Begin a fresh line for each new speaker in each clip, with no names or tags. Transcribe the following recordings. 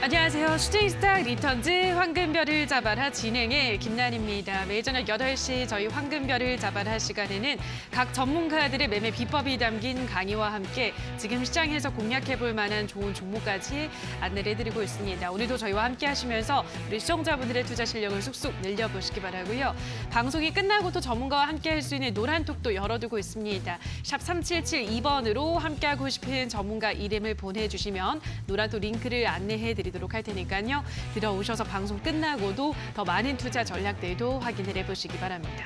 안녕하세요. 슈팅스타 리턴즈 황금별을 잡아라 진행의 김난입니다. 매일 저녁 8시 저희 황금별을 잡아라 시간에는 각 전문가들의 매매 비법이 담긴 강의와 함께 지금 시장에서 공략해볼 만한 좋은 종목까지 안내를 해드리고 있습니다. 오늘도 저희와 함께 하시면서 우리 시청자분들의 투자 실력을 쑥쑥 늘려보시기 바라고요. 방송이 끝나고도 전문가와 함께 할 수 있는 노란톡도 열어두고 있습니다. 샵 3772번으로 함께하고 싶은 전문가 이름을 보내주시면 노란톡 링크를 안내해드리도록 할 테니까요. 들어오셔서 방송 끝나고도 더 많은 투자 전략들도 확인을 해보시기 바랍니다.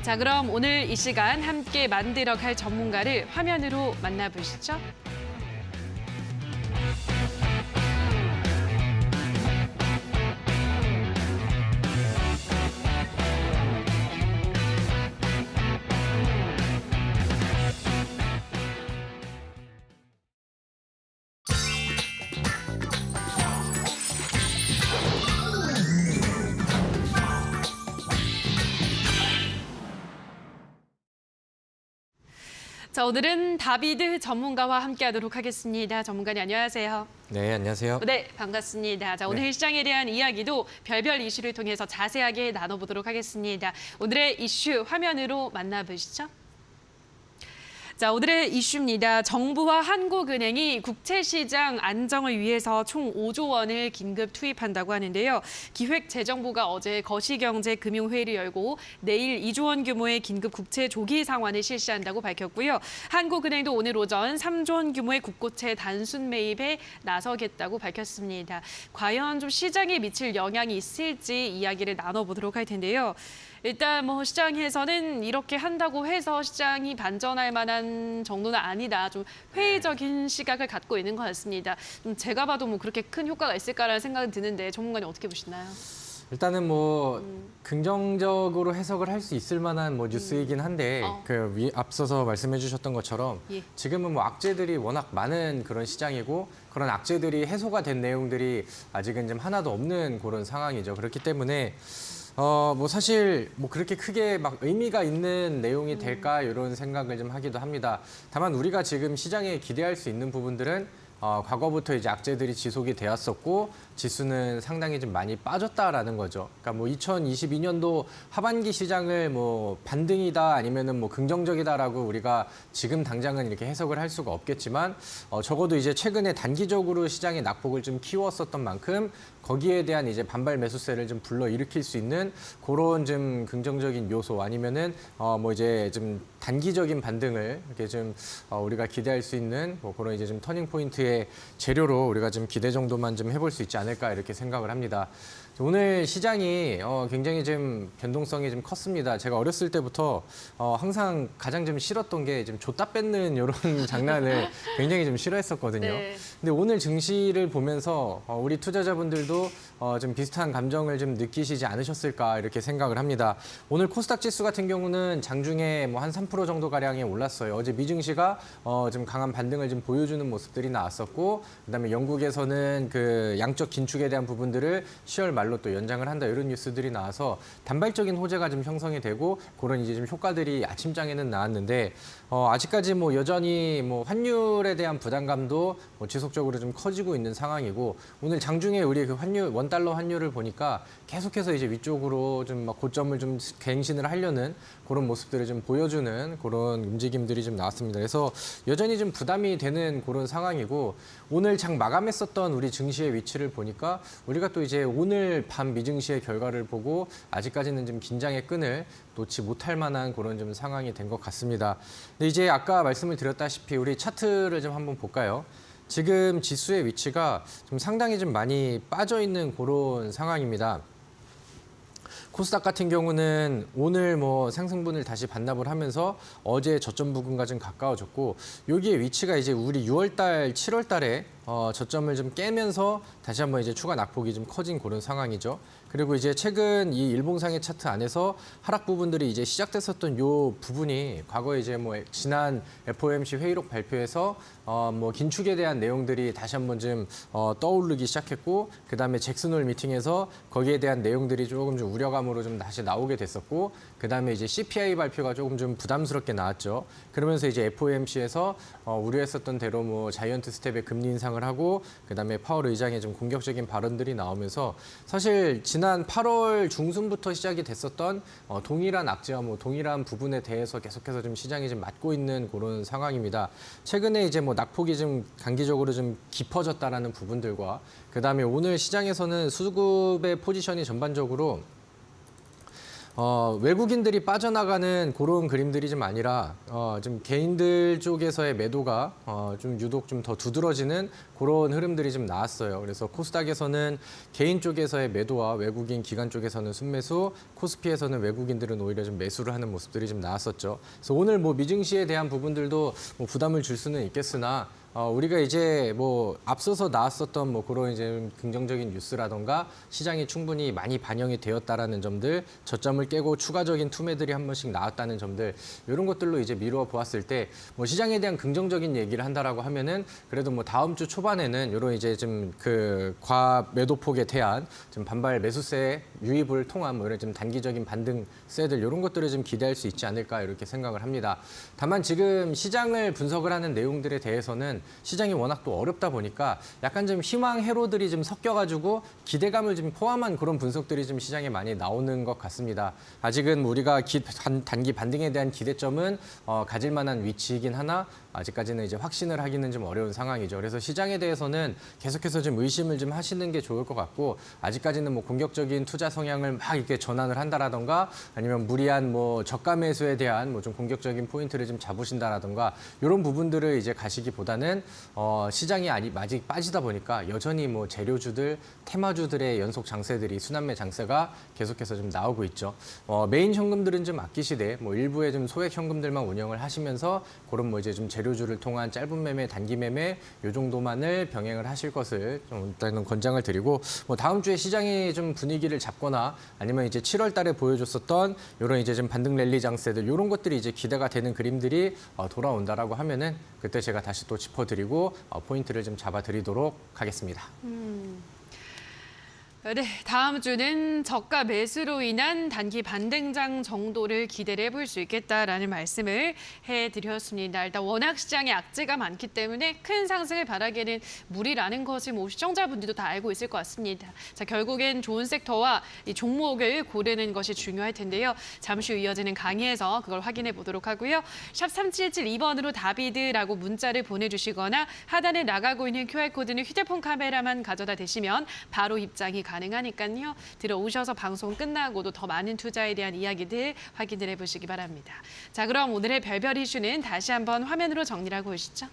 자, 그럼 오늘 이 시간 함께 만들어갈 전문가를 화면으로 만나보시죠. 자, 오늘은 다비드 전문가와 함께하도록 하겠습니다. 전문가님 안녕하세요.
네, 안녕하세요.
네, 반갑습니다. 자, 오늘 시장에 대한 이야기도 별별 이슈를 통해서 자세하게 나눠보도록 하겠습니다. 오늘의 이슈 화면으로 만나보시죠. 자, 오늘의 이슈입니다. 정부와 한국은행이 국채시장 안정을 위해서 총 5조 원을 긴급 투입한다고 하는데요. 기획재정부가 어제 거시경제금융회의를 열고 내일 2조 원 규모의 긴급 국채 조기 상환을 실시한다고 밝혔고요. 한국은행도 오늘 오전 3조 원 규모의 국고채 단순 매입에 나서겠다고 밝혔습니다. 과연 좀 시장에 미칠 영향이 있을지 이야기를 나눠보도록 할 텐데요. 일단 시장에서는 이렇게 한다고 해서 시장이 반전할 만한 정도는 아니다. 좀 회의적인 시각을 갖고 있는 것 같습니다. 좀 제가 봐도 그렇게 큰 효과가 있을까라는 생각은 드는데 전문가님 어떻게 보시나요?
일단은 긍정적으로 해석을 할 수 있을 만한 뉴스이긴 한데 앞서서 말씀해 주셨던 것처럼 지금은 악재들이 워낙 많은 그런 시장이고 그런 악재들이 해소가 된 내용들이 아직은 좀 하나도 없는 그런 상황이죠. 그렇기 때문에 사실 그렇게 크게 막 의미가 있는 내용이 될까 이런 생각을 좀 하기도 합니다. 다만 우리가 지금 시장에 기대할 수 있는 부분들은 과거부터 이제 악재들이 지속이 되었었고 지수는 상당히 좀 많이 빠졌다라는 거죠. 그러니까 2022년도 하반기 시장을 반등이다 아니면은 긍정적이다라고 우리가 지금 당장은 이렇게 해석을 할 수가 없겠지만 적어도 이제 최근에 단기적으로 시장의 낙폭을 좀 키웠었던 만큼 거기에 대한 이제 반발 매수세를 좀 불러일으킬 수 있는 그런 좀 긍정적인 요소 아니면은 이제 좀 단기적인 반등을 이렇게 좀 우리가 기대할 수 있는 그런 이제 좀 터닝 포인트의 재료로 우리가 좀 기대 정도만 좀 해볼 수 있지 않을까 이렇게 생각을 합니다. 오늘 시장이 굉장히 좀 변동성이 좀 컸습니다. 제가 어렸을 때부터 항상 가장 좀 싫었던 게 좀 줬다 뺏는 이런 장난을 굉장히 좀 싫어했었거든요.
네.
근데 오늘 증시를 보면서 우리 투자자분들도 좀 비슷한 감정을 좀 느끼시지 않으셨을까 이렇게 생각을 합니다. 오늘 코스닥 지수 같은 경우는 장중에 한 3% 정도 가량이 올랐어요. 어제 미증시가 좀 강한 반등을 좀 보여주는 모습들이 나왔었고, 그다음에 영국에서는 그 양적 긴축에 대한 부분들을 10월 말로 또 연장을 한다 이런 뉴스들이 나와서 단발적인 호재가 좀 형성이 되고 그런 이제 좀 효과들이 아침장에는 나왔는데 아직까지 여전히 환율에 대한 부담감도 지속적으로 좀 커지고 있는 상황이고 오늘 장중에 우리 그 원달러 환율을 보니까 계속해서 이제 위쪽으로 좀 고점을 좀 갱신을 하려는 그런 모습들을 좀 보여주는 그런 움직임들이 좀 나왔습니다. 그래서 여전히 좀 부담이 되는 그런 상황이고 오늘 장 마감했었던 우리 증시의 위치를 보니까 우리가 또 이제 오늘 밤 미증시의 결과를 보고 아직까지는 좀 긴장의 끈을 놓지 못할 만한 그런 좀 상황이 된 것 같습니다. 근데 이제 아까 말씀을 드렸다시피 우리 차트를 좀 한번 볼까요? 지금 지수의 위치가 좀 상당히 좀 많이 빠져 있는 그런 상황입니다. 코스닥 같은 경우는 오늘 상승분을 다시 반납을 하면서 어제 저점 부근과 좀 가까워졌고 여기에 위치가 이제 우리 6월달, 7월달에 저점을 좀 깨면서 다시 한번 이제 추가 낙폭이 좀 커진 그런 상황이죠. 그리고 이제 최근 이 일봉상의 차트 안에서 하락 부분들이 이제 시작됐었던 요 부분이 과거에 이제 지난 FOMC 회의록 발표에서 긴축에 대한 내용들이 다시 한번 좀 떠오르기 시작했고 그다음에 잭슨홀 미팅에서 거기에 대한 내용들이 조금 좀 우려감으로 좀 다시 나오게 됐었고 그다음에 이제 CPI 발표가 조금 좀 부담스럽게 나왔죠. 그러면서 이제 FOMC에서 우려했었던 대로 자이언트 스텝의 금리 인상 인상을 하고 그다음에 파월 의장의 좀 공격적인 발언들이 나오면서 사실 지난 8월 중순부터 시작이 됐었던 동일한 악재와 뭐 동일한 부분에 대해서 계속해서 좀 시장이 좀 맞고 있는 그런 상황입니다. 최근에 이제 뭐 낙폭이 좀 단기적으로 좀 깊어졌다라는 부분들과 그다음에 오늘 시장에서는 수급의 포지션이 전반적으로 외국인들이 빠져나가는 그런 그림들이 좀 아니라 좀 개인들 쪽에서의 매도가 좀 유독 좀 더 두드러지는 그런 흐름들이 좀 나왔어요. 그래서 코스닥에서는 개인 쪽에서의 매도와 외국인 기관 쪽에서는 순매수, 코스피에서는 외국인들은 오히려 좀 매수를 하는 모습들이 좀 나왔었죠. 그래서 오늘 뭐 미증시에 대한 부분들도 뭐 부담을 줄 수는 있겠으나 우리가 이제 뭐 앞서서 나왔었던 뭐 그런 이제 긍정적인 뉴스라던가 시장이 충분히 많이 반영이 되었다라는 점들, 저점을 깨고 추가적인 투매들이 한 번씩 나왔다는 점들 이런 것들로 이제 미루어 보았을 때 뭐 시장에 대한 긍정적인 얘기를 한다라고 하면은 그래도 뭐 다음 주 초반에는 이런 이제 좀 그 과매도폭에 대한 좀 반발 매수세 유입을 통한 뭐 이런 좀 단기적인 반등세들 이런 것들을 좀 기대할 수 있지 않을까 이렇게 생각을 합니다. 다만 지금 시장을 분석을 하는 내용들에 대해서는 시장이 워낙 또 어렵다 보니까 약간 좀 희망 회로들이 좀 섞여가지고 기대감을 좀 포함한 그런 분석들이 좀 시장에 많이 나오는 것 같습니다. 아직은 우리가 단기 반등에 대한 기대점은 가질 만한 위치이긴 하나 아직까지는 이제 확신을 하기는 좀 어려운 상황이죠. 그래서 시장에 대해서는 계속해서 좀 의심을 좀 하시는 게 좋을 것 같고 아직까지는 뭐 공격적인 투자 성향을 막 이렇게 전환을 한다라던가 아니면 무리한 뭐 저가 매수에 대한 뭐 좀 공격적인 포인트를 좀 잡으신다라던가 이런 부분들을 이제 가시기보다는 시장이 아직 빠지다 보니까 여전히 뭐 재료주들, 테마주들의 연속 장세들이 순환매 장세가 계속해서 좀 나오고 있죠. 메인 현금들은 좀 아끼시되 뭐 일부의 좀 소액 현금들만 운영을 하시면서 그런 뭐 이제 좀 재료주를 통한 짧은 매매, 단기 매매 요 정도만을 병행을 하실 것을 좀 일단은 권장을 드리고 뭐 다음 주에 시장이 좀 분위기를 잡거나 아니면 이제 7월 달에 보여줬었던 이런 이제 좀 반등 랠리 장세들 이런 것들이 이제 기대가 되는 그림들이 돌아온다라고 하면은 그때 제가 다시 또 짚어드리고 포인트를 좀 잡아드리도록 하겠습니다.
네, 다음 주는 저가 매수로 인한 단기 반등장 정도를 기대를 해볼 수 있겠다라는 말씀을 해드렸습니다. 일단 워낙 시장에 악재가 많기 때문에 큰 상승을 바라기에는 무리라는 것을 뭐 시청자분들도 다 알고 있을 것 같습니다. 자, 결국엔 좋은 섹터와 이 종목을 고르는 것이 중요할 텐데요. 잠시 후 이어지는 강의에서 그걸 확인해 보도록 하고요. 샵 3772번으로 다비드라고 문자를 보내주시거나 하단에 나가고 있는 QR코드는 휴대폰 카메라만 가져다 대시면 바로 입장이 가능하니까요. 들어오셔서 방송 끝나고도 더 많은 투자에 대한 이야기들 확인을 해보시기 바랍니다. 자, 그럼 오늘의 별별 이슈는 다시 한번 화면으로 정리를 하고 오시죠.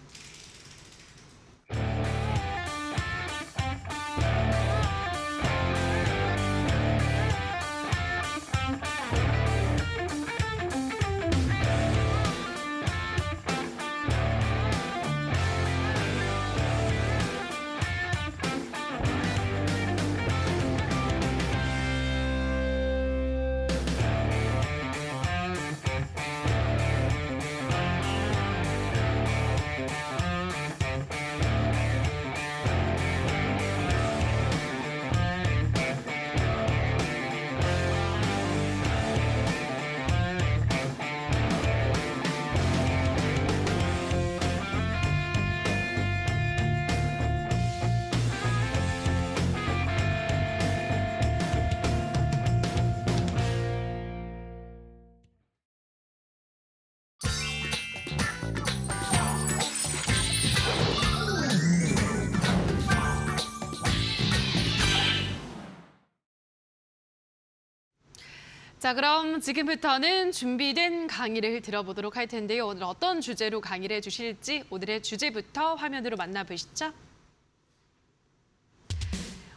자, 그럼 지금부터는 준비된 강의를 들어보도록 할 텐데요. 오늘 어떤 주제로 강의를 해주실지 오늘의 주제부터 화면으로 만나보시죠.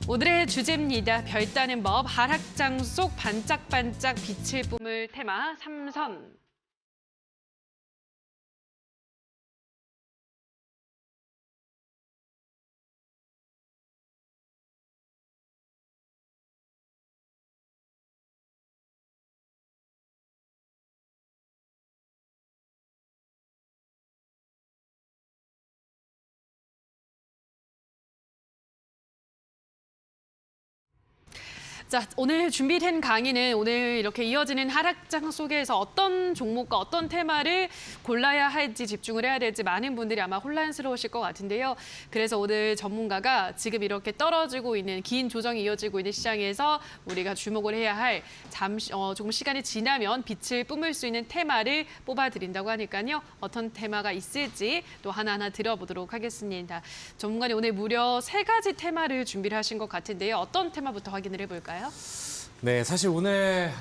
오늘의 주제입니다. 별 따는 법, 하락장 속 반짝반짝 빛을 뿜을 테마 삼선. 자, 오늘 준비된 강의는 오늘 이렇게 이어지는 하락장 속에서 어떤 종목과 어떤 테마를 골라야 할지 집중을 해야 될지 많은 분들이 아마 혼란스러우실 것 같은데요. 그래서 오늘 전문가가 지금 이렇게 떨어지고 있는 긴 조정이 이어지고 있는 시장에서 우리가 주목을 해야 할 조금 시간이 지나면 빛을 뿜을 수 있는 테마를 뽑아드린다고 하니까요. 어떤 테마가 있을지 또 하나하나 들어보도록 하겠습니다. 전문가님 오늘 무려 3가지 테마를 준비를 하신 것 같은데요. 어떤 테마부터 확인을 해볼까요?
네, 사실 오늘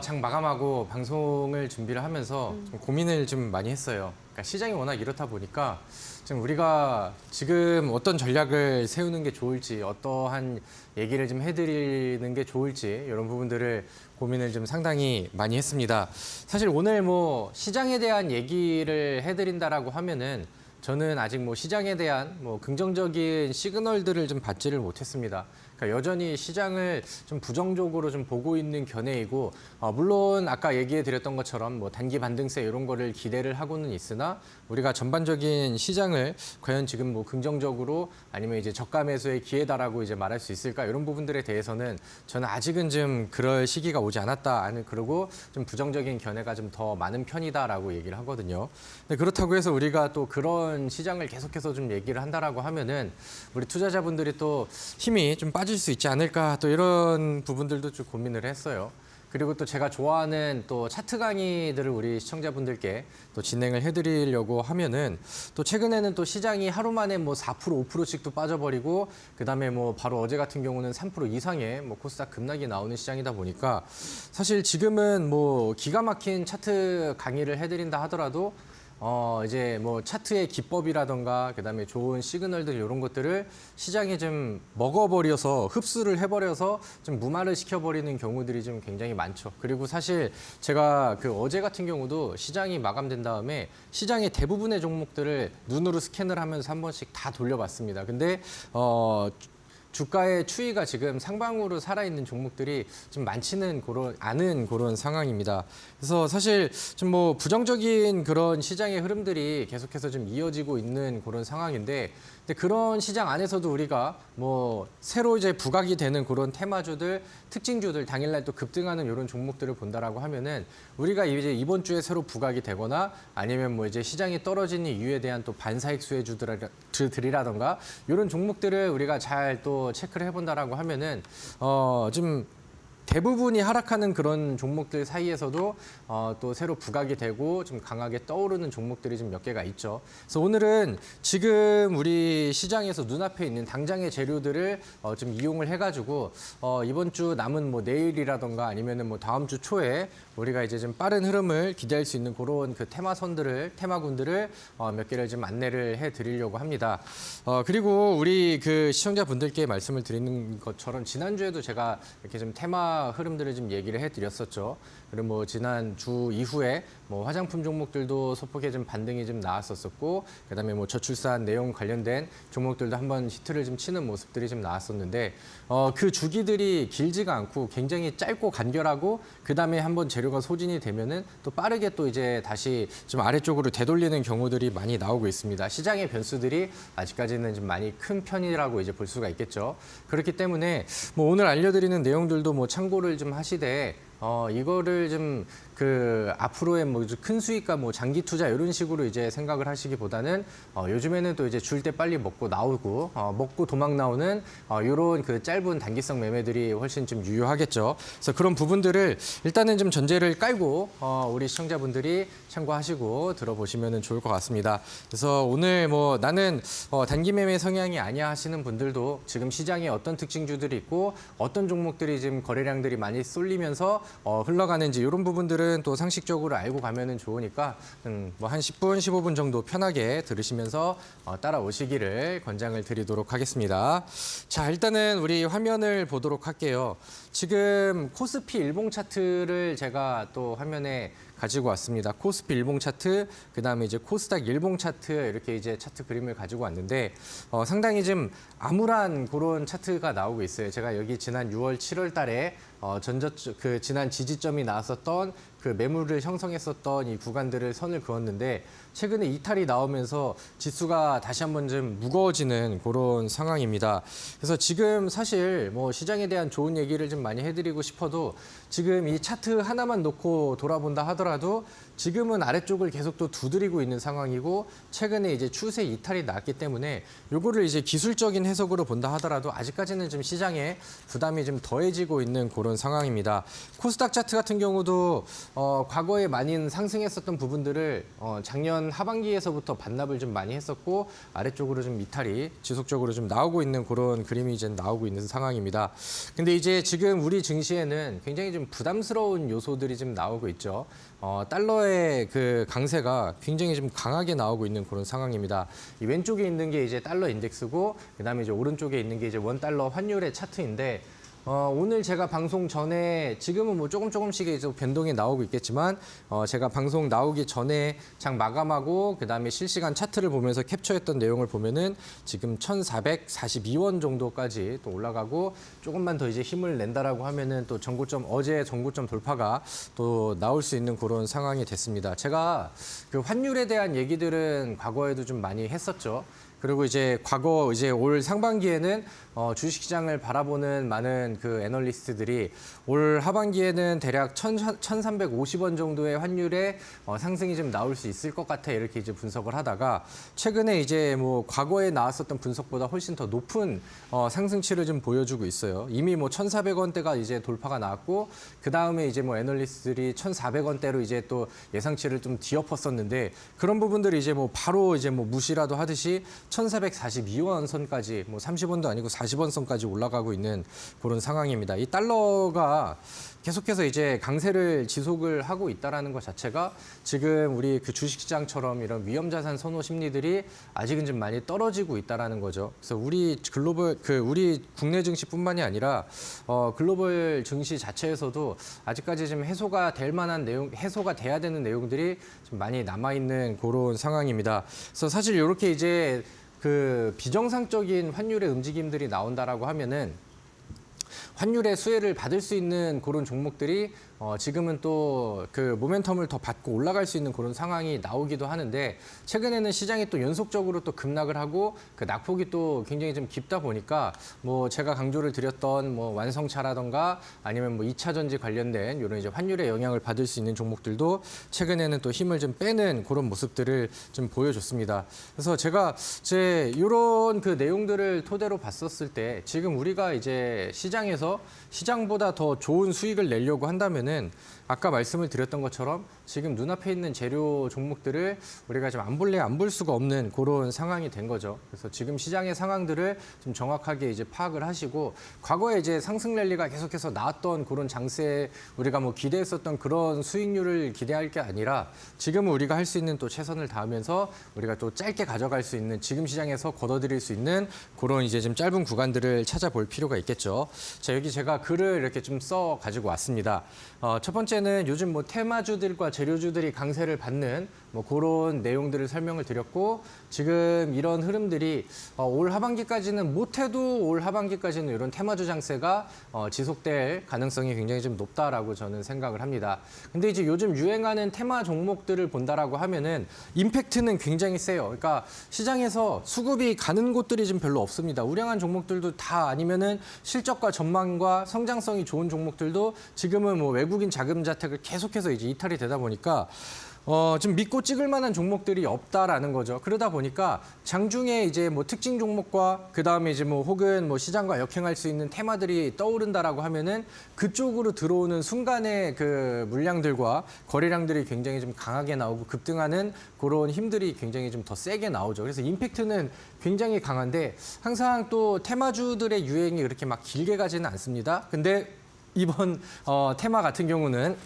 장 마감하고 방송을 준비를 하면서 좀 고민을 좀 많이 했어요. 그러니까 시장이 워낙 이렇다 보니까 지금 우리가 지금 어떤 전략을 세우는 게 좋을지, 어떠한 얘기를 좀 해드리는 게 좋을지 이런 부분들을 고민을 좀 상당히 많이 했습니다. 사실 오늘 뭐 시장에 대한 얘기를 해드린다라고 하면은 저는 아직 뭐 시장에 대한 뭐 긍정적인 시그널들을 좀 받지를 못했습니다. 그러니까 여전히 시장을 좀 부정적으로 좀 보고 있는 견해이고, 물론 아까 얘기해 드렸던 것처럼 뭐 단기 반등세 이런 거를 기대를 하고는 있으나 우리가 전반적인 시장을 과연 지금 뭐 긍정적으로 아니면 이제 저가 매수의 기회다라고 이제 말할 수 있을까 이런 부분들에 대해서는 저는 아직은 좀 그럴 시기가 오지 않았다. 그리고 좀 부정적인 견해가 좀 더 많은 편이다라고 얘기를 하거든요. 근데 그렇다고 해서 우리가 또 그런 시장을 계속해서 좀 얘기를 한다라고 하면은 우리 투자자분들이 또 힘이 좀 빠질 수 있지 않을까 또 이런 부분들도 좀 고민을 했어요. 그리고 또 제가 좋아하는 또 차트 강의들을 우리 시청자분들께 또 진행을 해드리려고 하면은 또 최근에는 또 시장이 하루 만에 뭐 4%, 5%씩도 빠져버리고 그다음에 뭐 바로 어제 같은 경우는 3% 이상의 뭐 코스닥 급락이 나오는 시장이다 보니까 사실 지금은 뭐 기가 막힌 차트 강의를 해드린다 하더라도 이제 뭐 차트의 기법이라던가 그다음에 좋은 시그널들 이런 것들을 시장에 좀 먹어버려서 흡수를 해버려서 좀 무마를 시켜버리는 경우들이 좀 굉장히 많죠. 그리고 사실 제가 그 어제 같은 경우도 시장이 마감된 다음에 시장의 대부분의 종목들을 눈으로 스캔을 하면서 한 번씩 다 돌려봤습니다. 근데 주가의 추이가 지금 상방으로 살아있는 종목들이 좀 많지는 않은 그런 상황입니다. 그래서 사실 좀 뭐 부정적인 그런 시장의 흐름들이 계속해서 좀 이어지고 있는 그런 상황인데, 근데 그런 시장 안에서도 우리가 뭐 새로 이제 부각이 되는 그런 테마주들, 특징주들 당일날 또 급등하는 이런 종목들을 본다라고 하면은 우리가 이제 이번 주에 새로 부각이 되거나 아니면 뭐 이제 시장이 떨어지는 이유에 대한 또 반사익 수혜주들이라던가 이런 종목들을 우리가 잘 또 체크를 해본다라고 하면은 좀 대부분이 하락하는 그런 종목들 사이에서도 또 새로 부각이 되고 좀 강하게 떠오르는 종목들이 좀 몇 개가 있죠. 그래서 오늘은 지금 우리 시장에서 눈앞에 있는 당장의 재료들을 좀 이용을 해가지고 이번 주 남은 뭐 내일이라던가 아니면은 뭐 다음 주 초에 우리가 이제 좀 빠른 흐름을 기대할 수 있는 그런 그 테마군들을 몇 개를 좀 안내를 해드리려고 합니다. 그리고 우리 그 시청자분들께 말씀을 드리는 것처럼 지난주에도 제가 이렇게 좀 테마 흐름들을 좀 얘기를 해드렸었죠. 그리고 뭐 지난 주 이후에 뭐 화장품 종목들도 소폭의 좀 반등이 좀 나왔었고, 그다음에 뭐 저출산 내용 관련된 종목들도 한번 히트를 좀 치는 모습들이 좀 나왔었는데, 그 주기들이 길지가 않고 굉장히 짧고 간결하고, 그다음에 한번 재료가 소진이 되면은 또 빠르게 또 이제 다시 좀 아래쪽으로 되돌리는 경우들이 많이 나오고 있습니다. 시장의 변수들이 아직까지는 좀 많이 큰 편이라고 이제 볼 수가 있겠죠. 그렇기 때문에 뭐 오늘 알려드리는 내용들도 뭐 참고를 좀 하시되, 이거를 좀 그 앞으로의 뭐 큰 수익과 뭐 장기 투자 이런 식으로 이제 생각을 하시기보다는 요즘에는 또 이제 줄 때 빨리 먹고 나오고 먹고 도망 나오는 이런 그 짧은 단기성 매매들이 훨씬 좀 유효하겠죠. 그래서 그런 부분들을 일단은 좀 전제를 깔고 우리 시청자분들이 참고하시고 들어보시면 좋을 것 같습니다. 그래서 오늘 뭐 나는 단기 매매 성향이 아니야 하시는 분들도 지금 시장에 어떤 특징주들이 있고 어떤 종목들이 지금 거래량들이 많이 쏠리면서 흘러가는지 이런 부분들은 또 상식적으로 알고 가면은 좋으니까 뭐 한 10분, 15분 정도 편하게 들으시면서 따라오시기를 권장을 드리도록 하겠습니다. 자, 일단은 우리 화면을 보도록 할게요. 지금 코스피 일봉 차트를 제가 또 화면에 가지고 왔습니다. 코스피 일봉 차트, 그다음에 이제 코스닥 일봉 차트 이렇게 이제 차트 그림을 가지고 왔는데 상당히 좀 암울한 그런 차트가 나오고 있어요. 제가 여기 지난 6월, 7월 달에 지난 지지점이 나왔었던 그 매물을 형성했었던 이 구간들을 선을 그었는데 최근에 이탈이 나오면서 지수가 다시 한번 좀 무거워지는 그런 상황입니다. 그래서 지금 사실 뭐 시장에 대한 좋은 얘기를 좀 많이 해드리고 싶어도 지금 이 차트 하나만 놓고 돌아본다 하더라도 지금은 아래쪽을 계속 또 두드리고 있는 상황이고 최근에 이제 추세 이탈이 났기 때문에 요거를 이제 기술적인 해석으로 본다 하더라도 아직까지는 좀 시장에 부담이 좀 더해지고 있는 그런 상황입니다. 코스닥 차트 같은 경우도 과거에 많이 상승했었던 부분들을 작년 하반기에서부터 반납을 좀 많이 했었고 아래쪽으로 좀 이탈이 지속적으로 좀 나오고 있는 그런 그림이 이제 나오고 있는 상황입니다. 근데 이제 지금 우리 증시에는 굉장히 좀 부담스러운 요소들이 좀 나오고 있죠. 달러의 그 강세가 굉장히 좀 강하게 나오고 있는 그런 상황입니다. 이 왼쪽에 있는 게 이제 달러 인덱스고 그다음에 이제 오른쪽에 있는 게 이제 원 달러 환율의 차트인데 오늘 제가 방송 전에 지금은 뭐 조금씩 이제 변동이 나오고 있겠지만 제가 방송 나오기 전에 장 마감하고 그다음에 실시간 차트를 보면서 캡처했던 내용을 보면은 지금 1,442원 정도까지 또 올라가고 조금만 더 이제 힘을 낸다라고 하면은 또 어제 전고점 돌파가 또 나올 수 있는 그런 상황이 됐습니다. 제가 그 환율에 대한 얘기들은 과거에도 좀 많이 했었죠. 그리고 이제 올 상반기에는 주식시장을 바라보는 많은 그 애널리스트들이 올 하반기에는 대략 1,350원 정도의 환율의 상승이 좀 나올 수 있을 것 같아 이렇게 이제 분석을 하다가 최근에 이제 뭐 과거에 나왔었던 분석보다 훨씬 더 높은 상승치를 좀 보여주고 있어요. 이미 뭐 1,400원대가 이제 돌파가 나왔고 그 다음에 이제 뭐 애널리스트들이 1,400원대로 이제 또 예상치를 좀 뒤엎었었는데 그런 부분들이 이제 뭐 바로 이제 뭐 무시라도 하듯이 1,442원 선까지 뭐 30원도 아니고 40원 선까지 올라가고 있는 그런 상황입니다. 이 달러가 계속해서 이제 강세를 지속을 하고 있다라는 것 자체가 지금 우리 그 주식시장처럼 이런 위험자산 선호 심리들이 아직은 좀 많이 떨어지고 있다라는 거죠. 그래서 우리 국내 증시뿐만이 아니라 글로벌 증시 자체에서도 아직까지 좀 해소가 돼야 되는 내용들이 좀 많이 남아 있는 그런 상황입니다. 그래서 사실 이렇게 이제 그 비정상적인 환율의 움직임들이 나온다라고 하면은 환율의 수혜를 받을 수 있는 그런 종목들이 지금은 또 그 모멘텀을 더 받고 올라갈 수 있는 그런 상황이 나오기도 하는데 최근에는 시장이 또 연속적으로 또 급락을 하고 그 낙폭이 또 굉장히 좀 깊다 보니까 뭐 제가 강조를 드렸던 뭐 완성차라던가 아니면 뭐 2차 전지 관련된 이런 이제 환율의 영향을 받을 수 있는 종목들도 최근에는 또 힘을 좀 빼는 그런 모습들을 좀 보여줬습니다. 그래서 제가 이런 그 내용들을 토대로 봤었을 때 지금 우리가 이제 시장에서 시장보다 더 좋은 수익을 내려고 한다면은 아까 말씀을 드렸던 것처럼 지금 눈앞에 있는 재료 종목들을 우리가 좀 안 볼 수가 없는 그런 상황이 된 거죠. 그래서 지금 시장의 상황들을 좀 정확하게 이제 파악을 하시고 과거에 이제 상승 랠리가 계속해서 나왔던 그런 장세에 우리가 뭐 기대했었던 그런 수익률을 기대할 게 아니라 지금은 우리가 할 수 있는 또 최선을 다하면서 우리가 또 짧게 가져갈 수 있는 지금 시장에서 걷어들일 수 있는 그런 이제 좀 짧은 구간들을 찾아볼 필요가 있겠죠. 자, 여기 제가 글을 이렇게 좀 써 가지고 왔습니다. 첫 번째는 요즘 뭐 테마주들과 재료주들이 강세를 받는 뭐 그런 내용들을 설명을 드렸고 지금 이런 흐름들이 올 하반기까지는 못해도 올 하반기까지는 이런 테마주 장세가 지속될 가능성이 굉장히 좀 높다라고 저는 생각을 합니다. 근데 이제 요즘 유행하는 테마 종목들을 본다라고 하면은 임팩트는 굉장히 세요. 그러니까 시장에서 수급이 가는 곳들이 좀 별로 없습니다. 우량한 종목들도 다 아니면은 실적과 전망과 성장성이 좋은 종목들도 지금은 뭐 외국인 자금 자택을 계속해서 이제 이탈이 되다 보니까 좀 믿고 찍을 만한 종목들이 없다라는 거죠. 그러다 보니까 장중에 이제 뭐 특징 종목과 그 다음에 이제 뭐 혹은 뭐 시장과 역행할 수 있는 테마들이 떠오른다라고 하면은 그쪽으로 들어오는 순간의 그 물량들과 거래량들이 굉장히 좀 강하게 나오고 급등하는 그런 힘들이 굉장히 좀 더 세게 나오죠. 그래서 임팩트는 굉장히 강한데 항상 또 테마주들의 유행이 그렇게 막 길게 가지는 않습니다. 근데 이번 테마 같은 경우는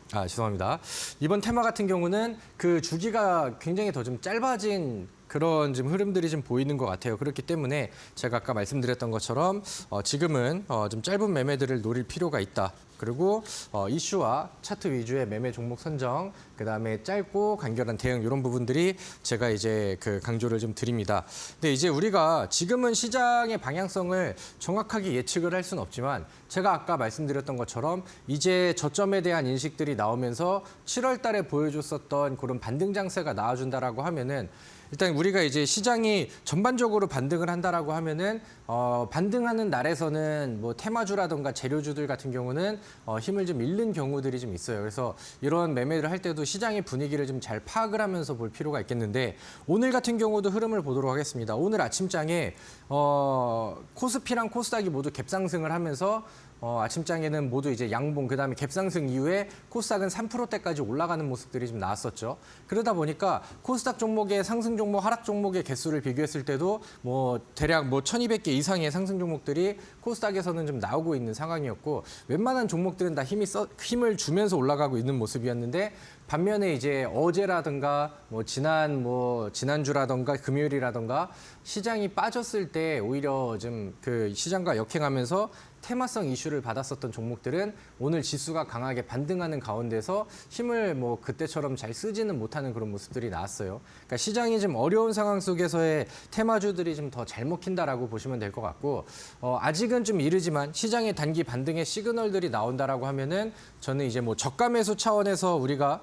죄송합니다. 이번 테마 같은 경우는 그 주기가 굉장히 더 좀 짧아진 그런 지금 흐름들이 좀 보이는 것 같아요. 그렇기 때문에 제가 아까 말씀드렸던 것처럼 지금은 좀 짧은 매매들을 노릴 필요가 있다. 그리고 이슈와 차트 위주의 매매 종목 선정, 그다음에 짧고 간결한 대응 이런 부분들이 제가 이제 그 강조를 좀 드립니다. 근데 이제 우리가 지금은 시장의 방향성을 정확하게 예측을 할 수는 없지만 제가 아까 말씀드렸던 것처럼 이제 저점에 대한 인식들이 나오면서 7월 달에 보여줬었던 그런 반등 장세가 나와준다라고 하면은 일단 우리가 이제 시장이 전반적으로 반등을 한다라고 하면은 반등하는 날에서는 뭐 테마주라든가 재료주들 같은 경우는 힘을 좀 잃는 경우들이 좀 있어요. 그래서 이런 매매를 할 때도 시장의 분위기를 좀 잘 파악을 하면서 볼 필요가 있겠는데 오늘 같은 경우도 흐름을 보도록 하겠습니다. 오늘 아침장에 코스피랑 코스닥이 모두 갭상승을 하면서 아침장에는 모두 이제 양봉, 그다음에 갭상승 이후에 코스닥은 3%대까지 올라가는 모습들이 좀 나왔었죠. 그러다 보니까 코스닥 종목의 상승 종목, 하락 종목의 개수를 비교했을 때도 뭐 대략 뭐 1,200개 이상의 상승 종목들이 코스닥에서는 좀 나오고 있는 상황이었고 웬만한 종목들은 다 힘을 주면서 올라가고 있는 모습이었는데 반면에 이제 어제라든가 뭐 지난주라든가 금요일이라든가 시장이 빠졌을 때 오히려 좀 그 시장과 역행하면서 테마성 이슈를 받았었던 종목들은 오늘 지수가 강하게 반등하는 가운데서 힘을 뭐 그때처럼 잘 쓰지는 못하는 그런 모습들이 나왔어요. 그러니까 시장이 좀 어려운 상황 속에서의 테마주들이 좀 더 잘 먹힌다라고 보시면 될 것 같고 아직은 좀 이르지만 시장의 단기 반등의 시그널들이 나온다라고 하면은 저는 이제 뭐 저가 매수 차원에서 우리가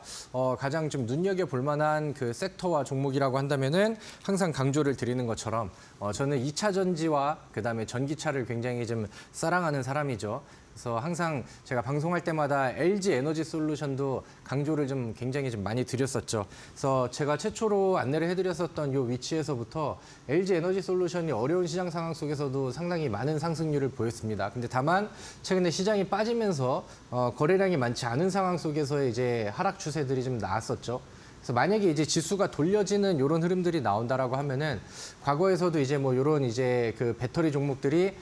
가장 좀 눈여겨볼 만한 그 섹터와 종목이라고 한다면은 항상 강조를 드리는 것처럼 저는 2차 전지와 그다음에 전기차를 굉장히 좀 사랑하는 사람이죠. 그래서 항상 제가 방송할 때마다 LG 에너지 솔루션도 강조를 좀 굉장히 좀 많이 드렸었죠. 그래서 제가 최초로 안내를 해드렸었던 이 위치에서부터 LG 에너지 솔루션이 어려운 시장 상황 속에서도 상당히 많은 상승률을 보였습니다. 근데 다만 최근에 시장이 빠지면서 거래량이 많지 않은 상황 속에서의 이제 하락 추세들이 좀 나왔었죠. 그래서 만약에 이제 지수가 돌려지는 이런 흐름들이 나온다라고 하면은 과거에서도 이제 뭐 이런 이제 그 배터리 종목들이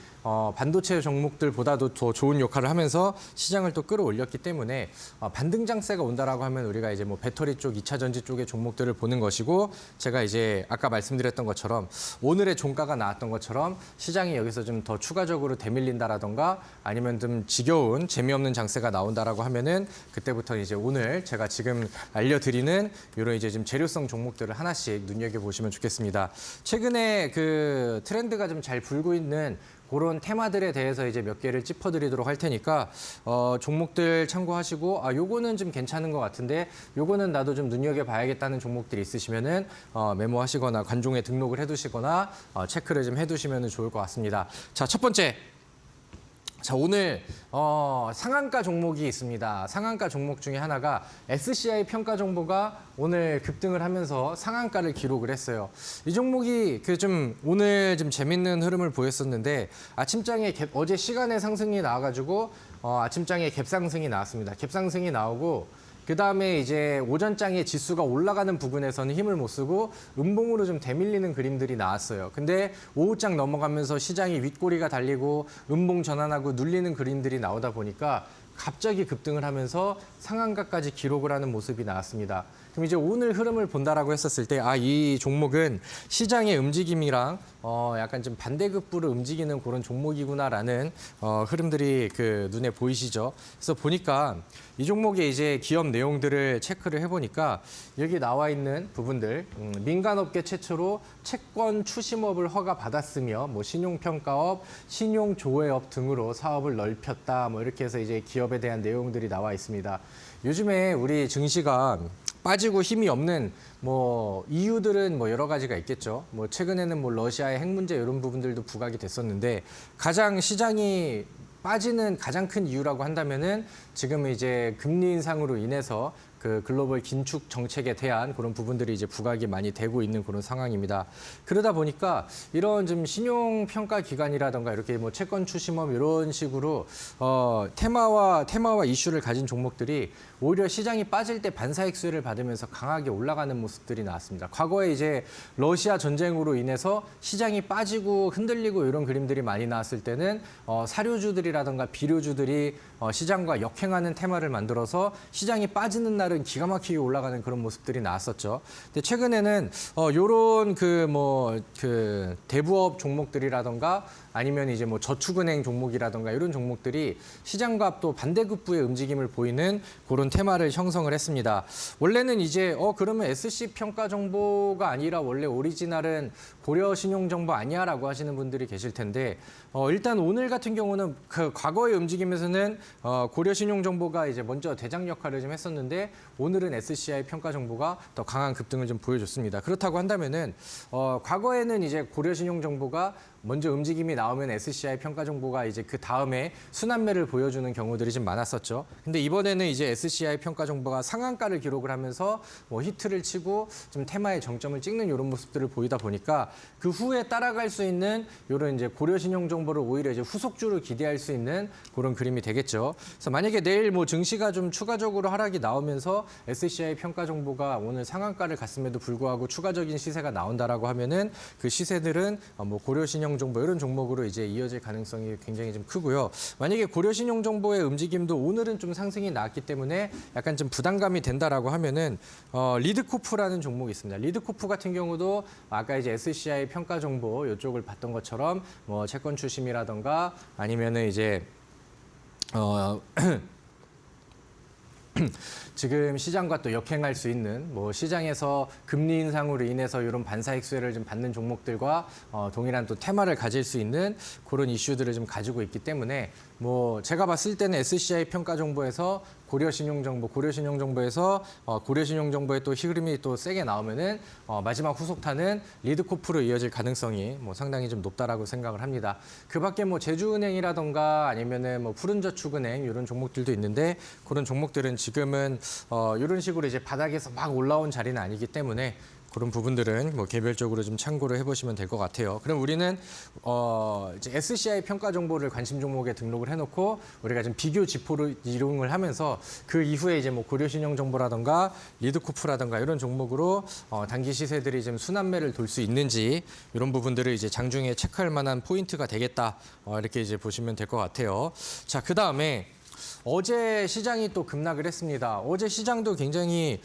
반도체 종목들보다도 더 좋은 역할을 하면서 시장을 또 끌어올렸기 때문에 반등 장세가 온다라고 하면 우리가 이제 뭐 배터리 쪽, 2차 전지 쪽의 종목들을 보는 것이고 제가 이제 아까 말씀드렸던 것처럼 오늘의 종가가 나왔던 것처럼 시장이 여기서 좀 더 추가적으로 대밀린다라던가 아니면 좀 지겨운 재미없는 장세가 나온다라고 하면은 그때부터 이제 오늘 제가 지금 알려드리는 이런 이제 좀 재료성 종목들을 하나씩 눈여겨 보시면 좋겠습니다. 최근에 그 트렌드가 좀 잘 불고 있는 그런 테마들에 대해서 이제 몇 개를 짚어드리도록 할 테니까 종목들 참고하시고 요거는 좀 괜찮은 것 같은데 요거는 나도 좀 눈여겨봐야겠다는 종목들이 있으시면은 메모하시거나 관종에 등록을 해두시거나 체크를 좀 해두시면 좋을 것 같습니다. 자, 첫 번째. 자, 오늘 상한가 종목이 있습니다. 상한가 종목 중에 하나가 SCI 평가 정보가 오늘 급등을 하면서 상한가를 기록을 했어요. 이 종목이 그 좀 오늘 좀 재밌는 흐름을 보였었는데 아침장에 어제 시간의 상승이 나와가지고 아침장에 갭상승이 나왔습니다. 갭상승이 나오고 그다음에 이제 오전장에 지수가 올라가는 부분에서는 힘을 못 쓰고 음봉으로 좀 대밀리는 그림들이 나왔어요. 근데 오후장 넘어가면서 시장이 윗꼬리가 달리고 음봉 전환하고 눌리는 그림들이 나오다 보니까 갑자기 급등을 하면서 상한가까지 기록을 하는 모습이 나왔습니다. 그럼 이제 오늘 흐름을 본다라고 했었을 때 이 종목은 시장의 움직임이랑 약간 좀 반대급부로 움직이는 그런 종목이구나라는 흐름들이 그 눈에 보이시죠? 그래서 보니까 이 종목의 이제 기업 내용들을 체크를 해보니까 여기 나와 있는 부분들 민간업계 최초로 채권 추심업을 허가받았으며 뭐 신용평가업, 신용조회업 등으로 사업을 넓혔다 뭐 이렇게 해서 이제 기업에 대한 내용들이 나와 있습니다. 요즘에 우리 증시가 빠지고 힘이 없는 뭐 이유들은 뭐 여러 가지가 있겠죠. 뭐 최근에는 뭐 러시아의 핵 문제 이런 부분들도 부각이 됐었는데 가장 시장이 빠지는 가장 큰 이유라고 한다면은 지금 이제 금리 인상으로 인해서 그 글로벌 긴축 정책에 대한 그런 부분들이 이제 부각이 많이 되고 있는 그런 상황입니다. 그러다 보니까 이런 좀 신용 평가 기관이라던가 이렇게 뭐 채권 추심업 이런 식으로 테마와 이슈를 가진 종목들이 오히려 시장이 빠질 때 반사익 수혜를 받으면서 강하게 올라가는 모습들이 나왔습니다. 과거에 이제 러시아 전쟁으로 인해서 시장이 빠지고 흔들리고 이런 그림들이 많이 나왔을 때는 사료주들이라던가 비료주들이 시장과 역행하는 테마를 만들어서 시장이 빠지는 날은 그날은 기가 막히게 올라가는 그런 모습들이 나왔었죠. 근데 최근에는 요런 그 대부업 종목들이라던가 아니면 이제 뭐 저축은행 종목이라던가 이런 종목들이 시장과 또 반대급부의 움직임을 보이는 그런 테마를 형성을 했습니다. 원래는 이제 그러면 SC 평가 정보가 아니라 원래 오리지널은 고려 신용 정보 아니야라고 하시는 분들이 계실 텐데 일단 오늘 같은 경우는 그 과거의 움직임에서는 고려 신용 정보가 이제 먼저 대장 역할을 좀 했었는데 오늘은 SCI 평가 정보가 더 강한 급등을 좀 보여줬습니다. 그렇다고 한다면은 과거에는 이제 고려 신용 정보가 먼저 움직임이 나오면 SCI 평가 정보가 이제 그 다음에 순환매를 보여주는 경우들이 좀 많았었죠. 근데 이번에는 이제 SCI 평가 정보가 상한가를 기록을 하면서 뭐 히트를 치고 좀 테마의 정점을 찍는 이런 모습들을 보이다 보니까 그 후에 따라갈 수 있는 이런 이제 고려 신용 정보를 오히려 이제 후속주로 기대할 수 있는 그런 그림이 되겠죠. 그래서 만약에 내일 뭐 증시가 좀 추가적으로 하락이 나오면서 SCI 평가 정보가 오늘 상한가를 갔음에도 불구하고 추가적인 시세가 나온다라고 하면은 그 시세들은 뭐 고려 신용 정보 이런 종목으로 이제 이어질 가능성이 굉장히 좀 크고요. 만약에 고려 신용 정보의 움직임도 오늘은 좀 상승이 나왔기 때문에 약간 좀 부담감이 된다라고 하면은 리드코프라는 종목이 있습니다. 리드코프 같은 경우도 아까 이제 SCI 평가 정보 이쪽을 봤던 것처럼 뭐 채권 추심이라던가 아니면은 이제 지금 시장과 또 역행할 수 있는 뭐 시장에서 금리 인상으로 인해서 이런 반사익수를 좀 받는 종목들과 동일한 또 테마를 가질 수 있는 그런 이슈들을 좀 가지고 있기 때문에 뭐 제가 봤을 때는 SCI 평가 정보에서 고려 신용 정보에서 고려 신용 정보의 또 흐름이 또 세게 나오면은 마지막 후속타는 리드코프로 이어질 가능성이 뭐 상당히 좀 높다라고 생각을 합니다. 그밖에 뭐 제주은행이라던가 아니면은 뭐 푸른저축은행 이런 종목들도 있는데 그런 종목들은 지금은 이런 식으로 이제 바닥에서 막 올라온 자리는 아니기 때문에 그런 부분들은 뭐 개별적으로 좀 참고를 해보시면 될 것 같아요. 그럼 우리는 이제 SCI 평가 정보를 관심 종목에 등록을 해놓고 우리가 좀 비교 지표를 이용을 하면서 그 이후에 이제 뭐 고려신용 정보라든가 리드코프라든가 이런 종목으로 단기 시세들이 좀 순환매를 돌 수 있는지 이런 부분들을 이제 장중에 체크할 만한 포인트가 되겠다 이렇게 이제 보시면 될 것 같아요. 자, 그 다음에. 어제 시장이 또 급락을 했습니다. 어제 시장도 굉장히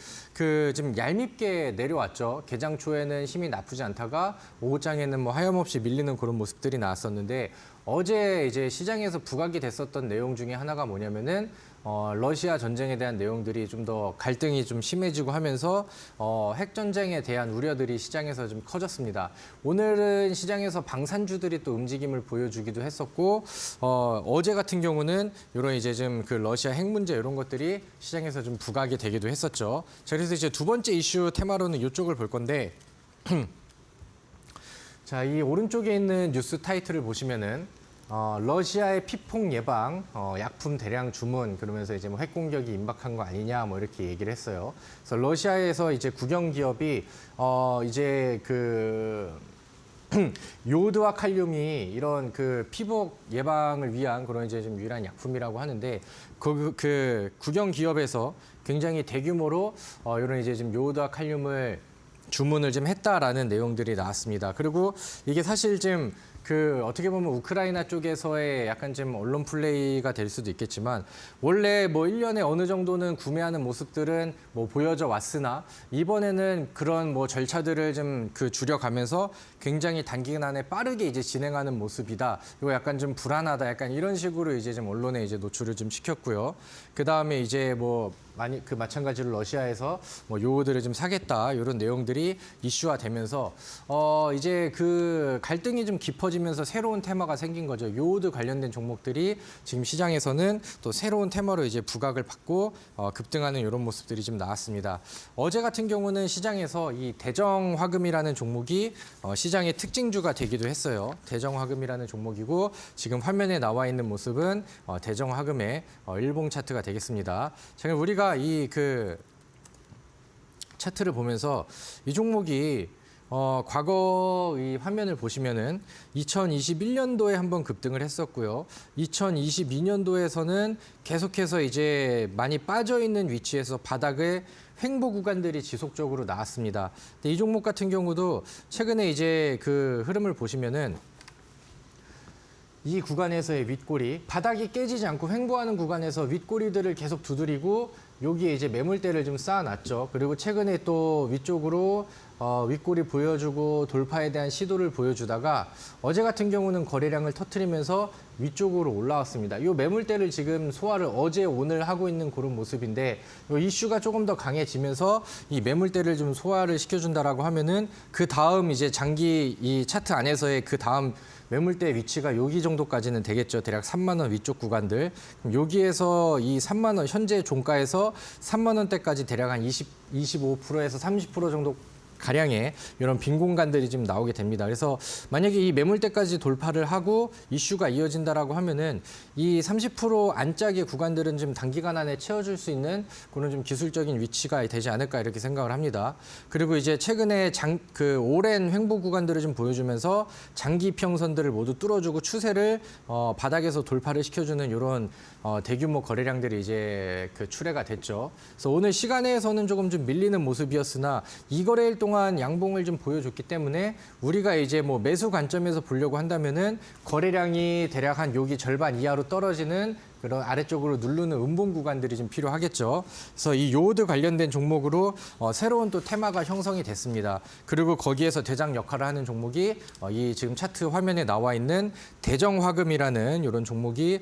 좀 얄밉게 내려왔죠. 개장 초에는 힘이 나쁘지 않다가 오후장에는 뭐 하염없이 밀리는 그런 모습들이 나왔었는데 어제 이제 시장에서 부각이 됐었던 내용 중에 하나가 뭐냐면은 러시아 전쟁에 대한 내용들이 좀 더 갈등이 좀 심해지고 하면서 핵 전쟁에 대한 우려들이 시장에서 좀 커졌습니다. 오늘은 시장에서 방산주들이 또 움직임을 보여주기도 했었고 어제 같은 경우는 이런 이제 좀 그 러시아 핵 문제 이런 것들이 시장에서 좀 부각이 되기도 했었죠. 자, 그래서 이제 두 번째 이슈 테마로는 이쪽을 볼 건데. 자, 이 오른쪽에 있는 뉴스 타이틀을 보시면은 러시아의 피폭 예방, 약품 대량 주문 그러면서 이제 뭐 핵 공격이 임박한 거 아니냐 뭐 이렇게 얘기를 했어요. 그래서 러시아에서 이제 국영 기업이 이제 그 요오드와 칼륨이 이런 그 피폭 예방을 위한 그런 이제 좀 유일한 약품이라고 하는데 그 국영 기업에서 굉장히 대규모로 이런 이제 좀 요오드와 칼륨을 주문을 좀 했다라는 내용들이 나왔습니다. 그리고 이게 사실 좀 어떻게 보면 우크라이나 쪽에서의 약간 좀 언론 플레이가 될 수도 있겠지만 원래 뭐 1년에 어느 정도는 구매하는 모습들은 뭐 보여져 왔으나 이번에는 그런 뭐 절차들을 좀 줄여가면서 굉장히 단기간에 빠르게 이제 진행하는 모습이다. 이거 약간 좀 불안하다. 약간 이런 식으로 이제 좀 언론에 이제 노출을 좀 시켰고요. 그 다음에 이제 뭐 마찬가지로 러시아에서 뭐 요오드를 좀 사겠다 이런 내용들이 이슈화되면서 이제 그 갈등이 좀 깊어지면서 새로운 테마가 생긴 거죠. 요오드 관련된 종목들이 지금 시장에서는 또 새로운 테마로 이제 부각을 받고 급등하는 이런 모습들이 좀 나왔습니다. 어제 같은 경우는 시장에서 이 대정화금이라는 종목이 시장의 특징주가 되기도 했어요. 대정화금이라는 종목이고 지금 화면에 나와 있는 모습은 대정화금의 일봉 차트가 되겠습니다. 지금 우리가 이 차트를 보면서 이 종목이 과거 이 화면을 보시면은 2021년도에 한번 급등을 했었고요. 2022년도에서는 계속해서 이제 많이 빠져 있는 위치에서 바닥에 횡보 구간들이 지속적으로 나왔습니다. 근데 이 종목 같은 경우도 최근에 이제 그 흐름을 보시면은 이 구간에서의 윗꼬리, 바닥이 깨지지 않고 횡보하는 구간에서 윗꼬리들을 계속 두드리고 여기에 이제 매물대를 좀 쌓아놨죠. 그리고 최근에 또 위쪽으로 윗꼬리 보여주고 돌파에 대한 시도를 보여주다가 어제 같은 경우는 거래량을 터트리면서 위쪽으로 올라왔습니다. 이 매물대를 지금 소화를 어제 오늘 하고 있는 그런 모습인데 이 이슈가 조금 더 강해지면서 이 매물대를 좀 소화를 시켜준다라고 하면은 그 다음 이제 장기 이 차트 안에서의 그 다음 매물대 위치가 여기 정도까지는 되겠죠. 대략 3만 원 위쪽 구간들. 그럼 여기에서 이 3만 원 현재 종가에서 3만 원대까지 대략 한 25%에서 30% 정도 가량의 이런 빈 공간들이 좀 나오게 됩니다. 그래서 만약에 이 매물대까지 돌파를 하고 이슈가 이어진다라고 하면은 이 30% 안짝의 구간들은 좀 단기간 안에 채워줄 수 있는 그런 좀 기술적인 위치가 되지 않을까 이렇게 생각을 합니다. 그리고 이제 최근에 오랜 횡보 구간들을 좀 보여주면서 장기 평선들을 모두 뚫어주고 추세를 바닥에서 돌파를 시켜주는 이런 대규모 거래량들이 이제 출회가 됐죠. 그래서 오늘 시간에서는 조금 좀 밀리는 모습이었으나 이 거래일 동안 양봉을 좀 보여줬기 때문에 우리가 이제 뭐 매수 관점에서 보려고 한다면은 거래량이 대략 한 여기 절반 이하로 떨어지는 그런 아래쪽으로 누르는 음봉 구간들이 좀 필요하겠죠. 그래서 이 요오드 관련된 종목으로 새로운 또 테마가 형성이 됐습니다. 그리고 거기에서 대장 역할을 하는 종목이 이 지금 차트 화면에 나와 있는 대정화금이라는 이런 종목이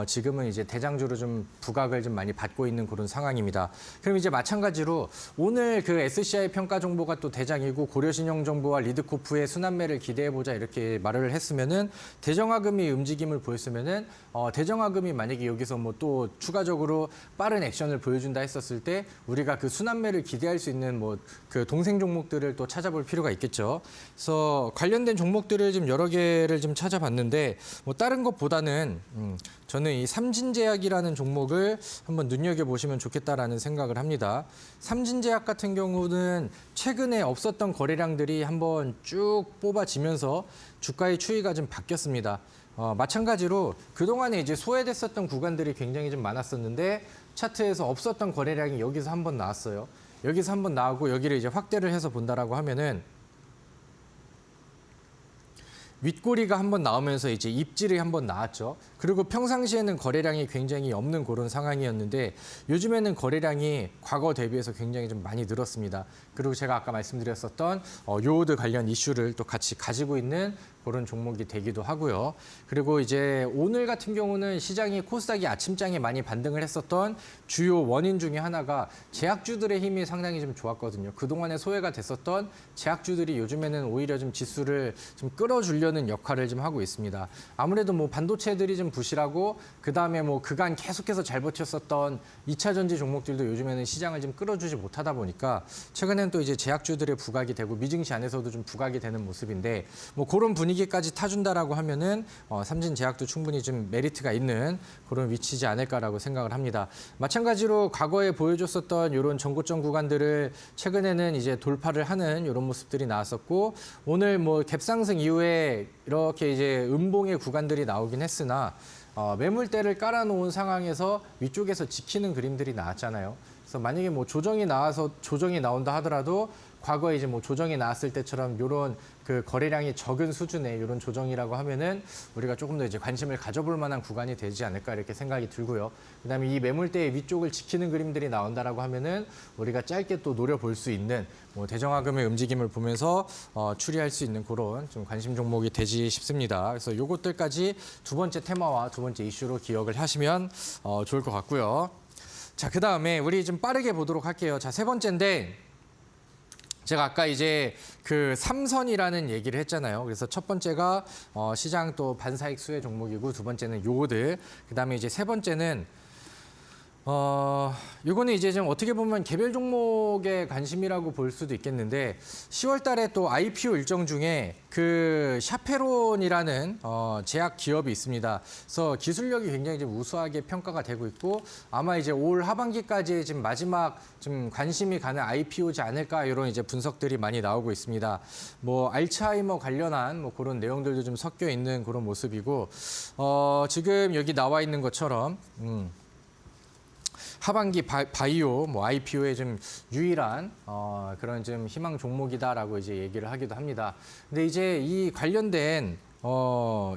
지금은 이제 대장주로 좀 부각을 좀 많이 받고 있는 그런 상황입니다. 그럼 이제 마찬가지로 오늘 그 SCI 평가 정보가 또 대장이고 고려신용정보와 리드코프의 순환매를 기대해보자 이렇게 말을 했으면은 대정화금이 움직임을 보였으면은 대정화금이 만약에 여기서 뭐 또 추가적으로 빠른 액션을 보여준다 했었을 때 우리가 그 순환매를 기대할 수 있는 뭐 그 동생 종목들을 또 찾아볼 필요가 있겠죠. 그래서 관련된 종목들을 좀 여러 개를 좀 찾아봤는데 뭐 다른 것보다는 저는 이 삼진제약이라는 종목을 한번 눈여겨보시면 좋겠다라는 생각을 합니다. 삼진제약 같은 경우는 최근에 없었던 거래량들이 한번 쭉 뽑아지면서 주가의 추이가 좀 바뀌었습니다. 마찬가지로 그동안에 이제 소외됐었던 구간들이 굉장히 좀 많았었는데 차트에서 없었던 거래량이 여기서 한번 나왔어요. 여기서 한번 나오고 여기를 이제 확대를 해서 본다라고 하면은 윗꼬리가 한번 나오면서 이제 입질이 한번 나왔죠. 그리고 평상시에는 거래량이 굉장히 없는 그런 상황이었는데 요즘에는 거래량이 과거 대비해서 굉장히 좀 많이 늘었습니다. 그리고 제가 아까 말씀드렸었던 요오드 관련 이슈를 또 같이 가지고 있는 그런 종목이 되기도 하고요. 그리고 이제 오늘 같은 경우는 시장이 코스닥이 아침장에 많이 반등을 했었던 주요 원인 중에 하나가 제약주들의 힘이 상당히 좀 좋았거든요. 그동안에 소외가 됐었던 제약주들이 요즘에는 오히려 좀 지수를 좀 끌어주려는 역할을 좀 하고 있습니다. 아무래도 뭐 반도체들이 좀 부실하고 그다음에 뭐 그간 계속해서 잘 버텼었던 2차 전지 종목들도 요즘에는 시장을 좀 끌어주지 못하다 보니까 최근에는 또 이제 제약주들의 부각이 되고 미증시 안에서도 좀 부각이 되는 모습인데 뭐 그런 분위기까지 타준다라고 하면은 삼진제약도 충분히 좀 메리트가 있는 그런 위치지 않을까라고 생각을 합니다. 마찬가지로 과거에 보여줬었던 이런 전고점 구간들을 최근에는 이제 돌파를 하는 이런 모습들이 나왔었고 오늘 뭐 갭상승 이후에 이렇게 이제 음봉의 구간들이 나오긴 했으나 매물대를 깔아놓은 상황에서 위쪽에서 지키는 그림들이 나왔잖아요. 그래서 만약에 뭐 조정이 나온다 하더라도 과거에 이제 뭐 조정이 나왔을 때처럼 이런 그 거래량이 적은 수준의 이런 조정이라고 하면은 우리가 조금 더 이제 관심을 가져볼 만한 구간이 되지 않을까 이렇게 생각이 들고요. 그다음에 이 매물대의 위쪽을 지키는 그림들이 나온다라고 하면은 우리가 짧게 또 노려볼 수 있는 뭐 대정화금의 움직임을 보면서 추리할 수 있는 그런 좀 관심 종목이 되지 싶습니다. 그래서 요것들까지 두 번째 테마와 두 번째 이슈로 기억을 하시면 좋을 것 같고요. 자, 그다음에 우리 좀 빠르게 보도록 할게요. 자, 세 번째인데 제가 아까 이제 그 삼선이라는 얘기를 했잖아요. 그래서 첫 번째가 시장 또 반사익 수혜 종목이고 두 번째는 요오드, 그다음에 이제 세 번째는 이거는 이제 좀 어떻게 보면 개별 종목의 관심이라고 볼 수도 있겠는데 10월 달에 또 IPO 일정 중에 그 샤페론이라는 제약 기업이 있습니다. 그래서 기술력이 굉장히 좀 우수하게 평가가 되고 있고 아마 이제 올 하반기까지 지금 마지막 좀 관심이 가는 IPO지 않을까 이런 이제 분석들이 많이 나오고 있습니다. 뭐 알츠하이머 관련한 뭐 그런 내용들도 좀 섞여 있는 그런 모습이고 지금 여기 나와 있는 것처럼 하반기 바이오, 뭐 IPO의 좀 유일한 그런 좀 희망 종목이다라고 이제 얘기를 하기도 합니다. 근데 이제 이 관련된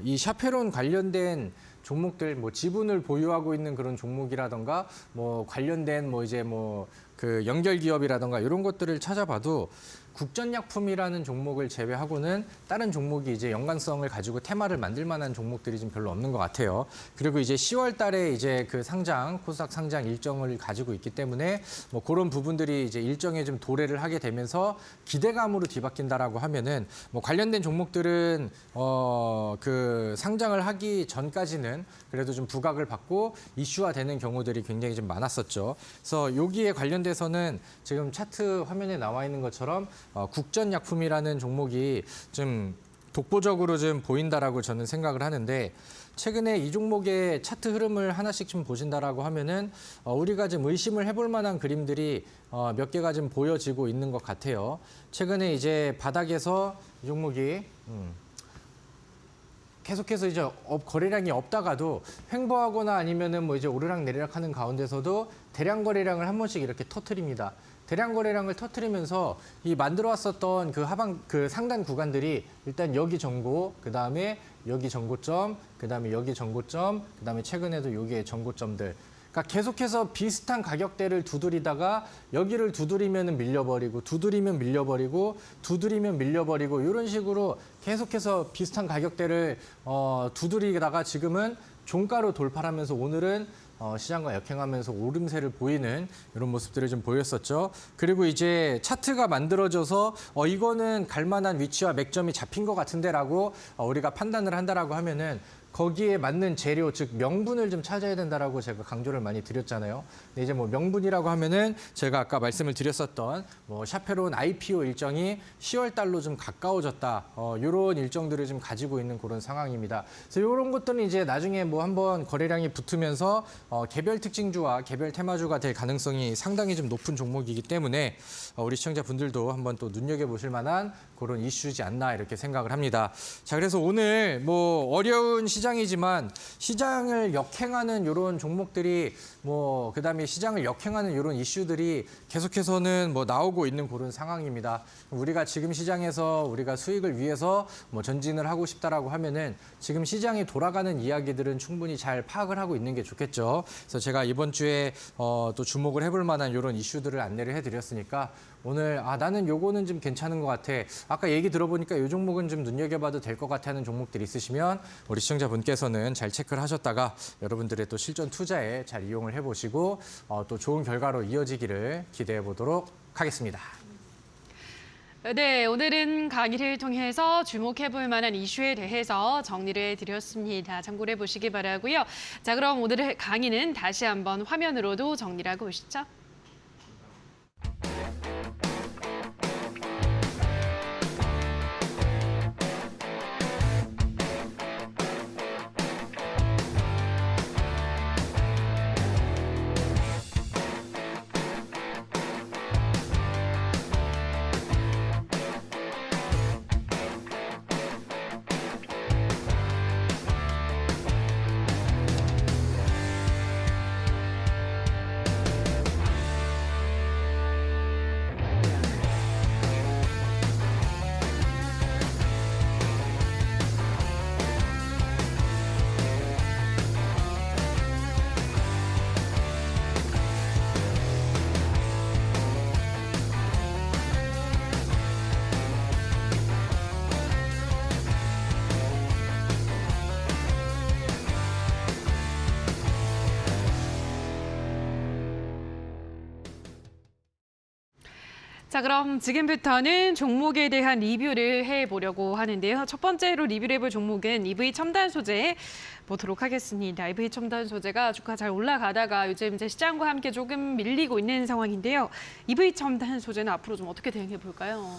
이 샤페론 관련된 종목들, 뭐 지분을 보유하고 있는 그런 종목이라던가, 뭐 관련된 뭐 이제 뭐 그 연결 기업이라던가 이런 것들을 찾아봐도 국전약품이라는 종목을 제외하고는 다른 종목이 이제 연관성을 가지고 테마를 만들 만한 종목들이 좀 별로 없는 것 같아요. 그리고 이제 10월 달에 이제 그 상장, 코스닥 상장 일정을 가지고 있기 때문에 뭐 그런 부분들이 이제 일정에 좀 도래를 하게 되면서 기대감으로 뒤바뀐다라고 하면은 뭐 관련된 종목들은 그 상장을 하기 전까지는 그래도 좀 부각을 받고 이슈화되는 경우들이 굉장히 좀 많았었죠. 그래서 여기에 관련돼서는 지금 차트 화면에 나와 있는 것처럼 국전약품이라는 종목이 좀 독보적으로 좀 보인다라고 저는 생각을 하는데 최근에 이 종목의 차트 흐름을 하나씩 좀 보신다라고 하면은 우리가 좀 의심을 해볼 만한 그림들이 몇 개가 좀 보여지고 있는 것 같아요. 최근에 이제 바닥에서 이 종목이 계속해서 이제 거래량이 없다가도 횡보하거나 아니면은 뭐 이제 오르락 내리락 하는 가운데서도 대량 거래량을 한 번씩 이렇게 터트립니다. 대량 거래량을 터트리면서 이 만들어 왔었던 그 상단 구간들이 일단 여기 전고, 그다음에 여기 전고점, 그다음에 여기 전고점, 그다음에 최근에도 여기에 전고점들. 그러니까 계속해서 비슷한 가격대를 두드리다가 여기를 두드리면 밀려버리고 두드리면 밀려버리고 두드리면 밀려버리고 이런 식으로 계속해서 비슷한 가격대를 두드리다가 지금은 종가로 돌파하면서 오늘은 시장과 역행하면서 오름세를 보이는 이런 모습들을 좀 보였었죠. 그리고 이제 차트가 만들어져서 이거는 갈만한 위치와 맥점이 잡힌 것 같은데라고 우리가 판단을 한다라고 하면은 거기에 맞는 재료, 즉 명분을 좀 찾아야 된다라고 제가 강조를 많이 드렸잖아요. 근데 이제 뭐 명분이라고 하면은 제가 아까 말씀을 드렸었던 뭐 샤페론 IPO 일정이 10월 달로 좀 가까워졌다. 이런 일정들을 좀 가지고 있는 그런 상황입니다. 그래서 이런 것들은 이제 나중에 뭐 한번 거래량이 붙으면서 개별 특징주와 개별 테마주가 될 가능성이 상당히 좀 높은 종목이기 때문에 우리 시청자분들도 한번 또 눈여겨보실 만한 그런 이슈지 않나 이렇게 생각을 합니다. 자, 그래서 오늘 뭐 어려운 시장이지만 시장을 역행하는 이런 종목들이 뭐 그다음에 시장을 역행하는 이런 이슈들이 계속해서는 뭐 나오고 있는 그런 상황입니다. 우리가 지금 시장에서 우리가 수익을 위해서 뭐 전진을 하고 싶다라고 하면은 지금 시장이 돌아가는 이야기들은 충분히 잘 파악을 하고 있는 게 좋겠죠. 그래서 제가 이번 주에 또 주목을 해볼 만한 이런 이슈들을 안내를 해드렸으니까 오늘 나는 요거는 좀 괜찮은 것 같아. 아까 얘기 들어보니까 요 종목은 좀 눈여겨봐도 될 것 같아 하는 종목들이 있으시면 우리 시청자분께서는 잘 체크를 하셨다가 여러분들의 또 실전 투자에 잘 이용을 해보시고 또 좋은 결과로 이어지기를 기대해 보도록 하겠습니다.
네, 오늘은 강의를 통해서 주목해볼 만한 이슈에 대해서 정리를 해드렸습니다. 참고를 해보시기 바라고요. 자, 그럼 오늘의 강의는 다시 한번 화면으로도 정리를 하고 오시죠. 자, 그럼 지금부터는 종목에 대한 리뷰를 해보려고 하는데요. 첫 번째로 리뷰를 해볼 종목은 EV 첨단 소재 보도록 하겠습니다. EV 첨단 소재가 주가 잘 올라가다가 요즘 이제 시장과 함께 조금 밀리고 있는 상황인데요. EV 첨단 소재는 앞으로 좀 어떻게 대응해 볼까요?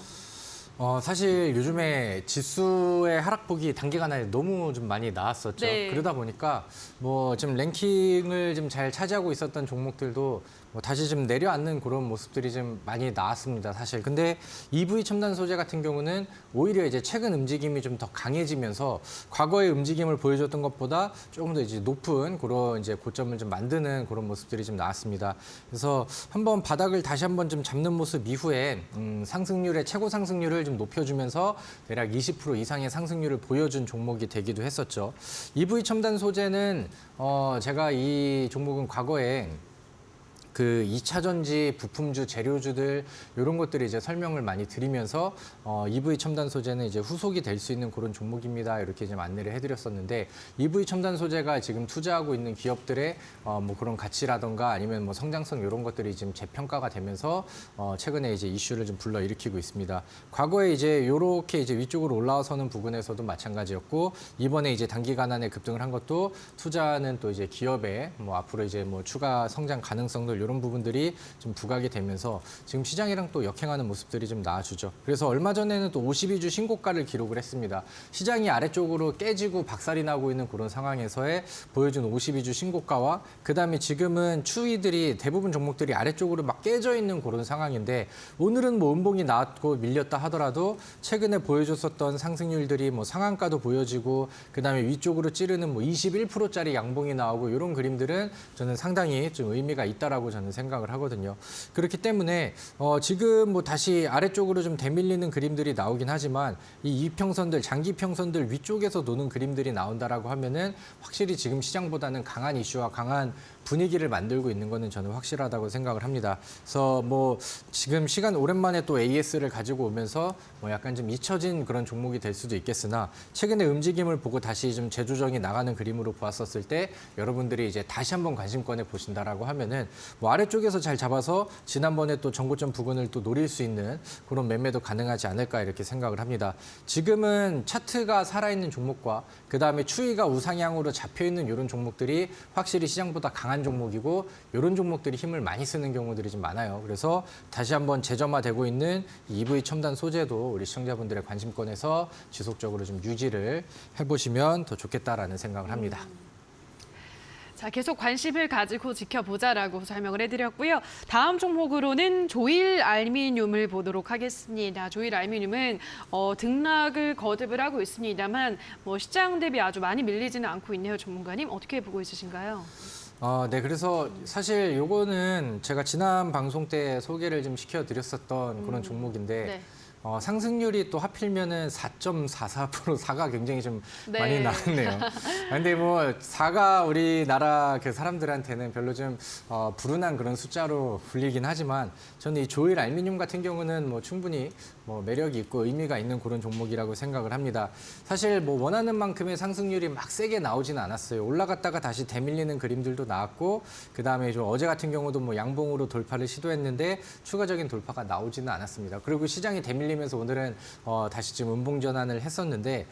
사실 요즘에 지수의 하락폭이 단기간에 너무 좀 많이 나왔었죠.
네.
그러다 보니까 뭐 좀 랭킹을 좀 잘 차지하고 있었던 종목들도 뭐 다시 좀 내려앉는 그런 모습들이 좀 많이 나왔습니다, 사실. 근데 EV 첨단 소재 같은 경우는 오히려 이제 최근 움직임이 좀 더 강해지면서 과거의 움직임을 보여줬던 것보다 조금 더 이제 높은 그런 이제 고점을 좀 만드는 그런 모습들이 좀 나왔습니다. 그래서 한번 바닥을 다시 한번 좀 잡는 모습 이후에 상승률의 최고 상승률을 좀 높여주면서 대략 20% 이상의 상승률을 보여준 종목이 되기도 했었죠. EV 첨단 소재는 제가 이 종목은 과거에 그 2차 전지, 부품주, 재료주들 이런 것들이 이제 설명을 많이 드리면서 EV 첨단 소재는 이제 후속이 될 수 있는 그런 종목입니다. 이렇게 좀 안내를 해드렸었는데 EV 첨단 소재가 지금 투자하고 있는 기업들의 뭐 그런 가치라던가 아니면 뭐 성장성 이런 것들이 지금 재평가가 되면서 최근에 이제 이슈를 좀 불러일으키고 있습니다. 과거에 이제 이렇게 이제 위쪽으로 올라서는 부분에서도 마찬가지였고 이번에 이제 단기간 안에 급등을 한 것도 투자는 또 이제 기업의 뭐 앞으로 이제 뭐 추가 성장 가능성들 이런 부분들이 좀 부각이 되면서 지금 시장이랑 또 역행하는 모습들이 좀 나와주죠. 그래서 얼마 전에는 또 52주 신고가를 기록을 했습니다. 시장이 아래쪽으로 깨지고 박살이 나고 있는 그런 상황에서의 보여준 52주 신고가와 그다음에 지금은 추이들이 대부분 종목들이 아래쪽으로 막 깨져 있는 그런 상황인데 오늘은 뭐 음봉이 나왔고 밀렸다 하더라도 최근에 보여줬었던 상승률들이 뭐 상한가도 보여지고 그다음에 위쪽으로 찌르는 뭐 21%짜리 양봉이 나오고 이런 그림들은 저는 상당히 좀 의미가 있다라고 저는 생각을 하거든요. 그렇기 때문에 지금 뭐 다시 아래쪽으로 좀 대밀리는 그림들이 나오긴 하지만 이 이평선들, 장기평선들 위쪽에서 노는 그림들이 나온다라고 하면은 확실히 지금 시장보다는 강한 이슈와 강한 분위기를 만들고 있는 거는 저는 확실하다고 생각을 합니다. 그래서 뭐 지금 시간 오랜만에 또 AS를 가지고 오면서 뭐 약간 좀 잊혀진 그런 종목이 될 수도 있겠으나 최근의 움직임을 보고 다시 좀 재조정이 나가는 그림으로 보았었을 때 여러분들이 이제 다시 한번 관심권에 보신다라고 하면은 뭐 아래쪽에서 잘 잡아서 지난번에 또 전고점 부근을 또 노릴 수 있는 그런 매매도 가능하지 않을까 이렇게 생각을 합니다. 지금은 차트가 살아있는 종목과 그다음에 추이가 우상향으로 잡혀있는 이런 종목들이 확실히 시장보다 강한 종목이고 이런 종목들이 힘을 많이 쓰는 경우들이 좀 많아요. 그래서 다시 한번 재점화되고 있는 EV 첨단 소재도 우리 시청자분들의 관심권에서 지속적으로 좀 유지를 해보시면 더 좋겠다라는 생각을 합니다.
자, 계속 관심을 가지고 지켜보자라고 설명을 해드렸고요. 다음 종목으로는 조일 알미늄을 보도록 하겠습니다. 조일 알미늄은 등락을 거듭을 하고 있습니다만 뭐 시장 대비 아주 많이 밀리지는 않고 있네요. 전문가님 어떻게 보고 있으신가요?
네. 그래서 사실 요거는 제가 지난 방송 때 소개를 좀 시켜드렸었던 그런 종목인데
네.
상승률이 또 하필면은 4.44% 4가 굉장히 좀
네.
많이 나왔네요. 근데 뭐 4가 우리나라 그 사람들한테는 별로 좀 불운한 그런 숫자로 불리긴 하지만 저는 이 조일 알미늄 같은 경우는 뭐 충분히 뭐 매력이 있고 의미가 있는 그런 종목이라고 생각을 합니다. 사실 뭐 원하는 만큼의 상승률이 막 세게 나오지는 않았어요. 올라갔다가 다시 대밀리는 그림들도 나왔고 그다음에 좀 어제 같은 경우도 뭐 양봉으로 돌파를 시도했는데 추가적인 돌파가 나오지는 않았습니다. 그리고 시장이 대밀리면서 오늘은 다시 좀 음봉 전환을 했었는데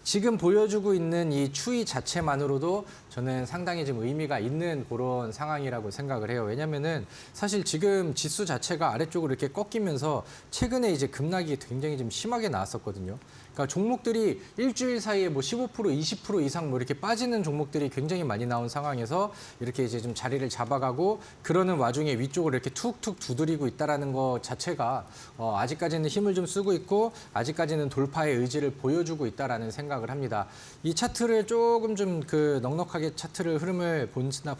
지금 보여주고 있는 이 추이 자체만으로도 저는 상당히 좀 의미가 있는 그런 상황이라고 생각을 해요. 왜냐면은 사실 지금 지수 자체가 아래쪽으로 이렇게 꺾이면서 최근에 이제 급락이 굉장히 좀 심하게 나왔었거든요. 그러니까 종목들이 일주일 사이에 뭐 15%, 20% 이상 뭐 이렇게 빠지는 종목들이 굉장히 많이 나온 상황에서 이렇게 이제 좀 자리를 잡아가고 그러는 와중에 위쪽으로 이렇게 툭툭 두드리고 있다라는 것 자체가 아직까지는 힘을 좀 쓰고 있고 아직까지는 돌파의 의지를 보여주고 있다라는 생각을 합니다. 이 차트를 조금 좀 그 넉넉하게 차트를 흐름을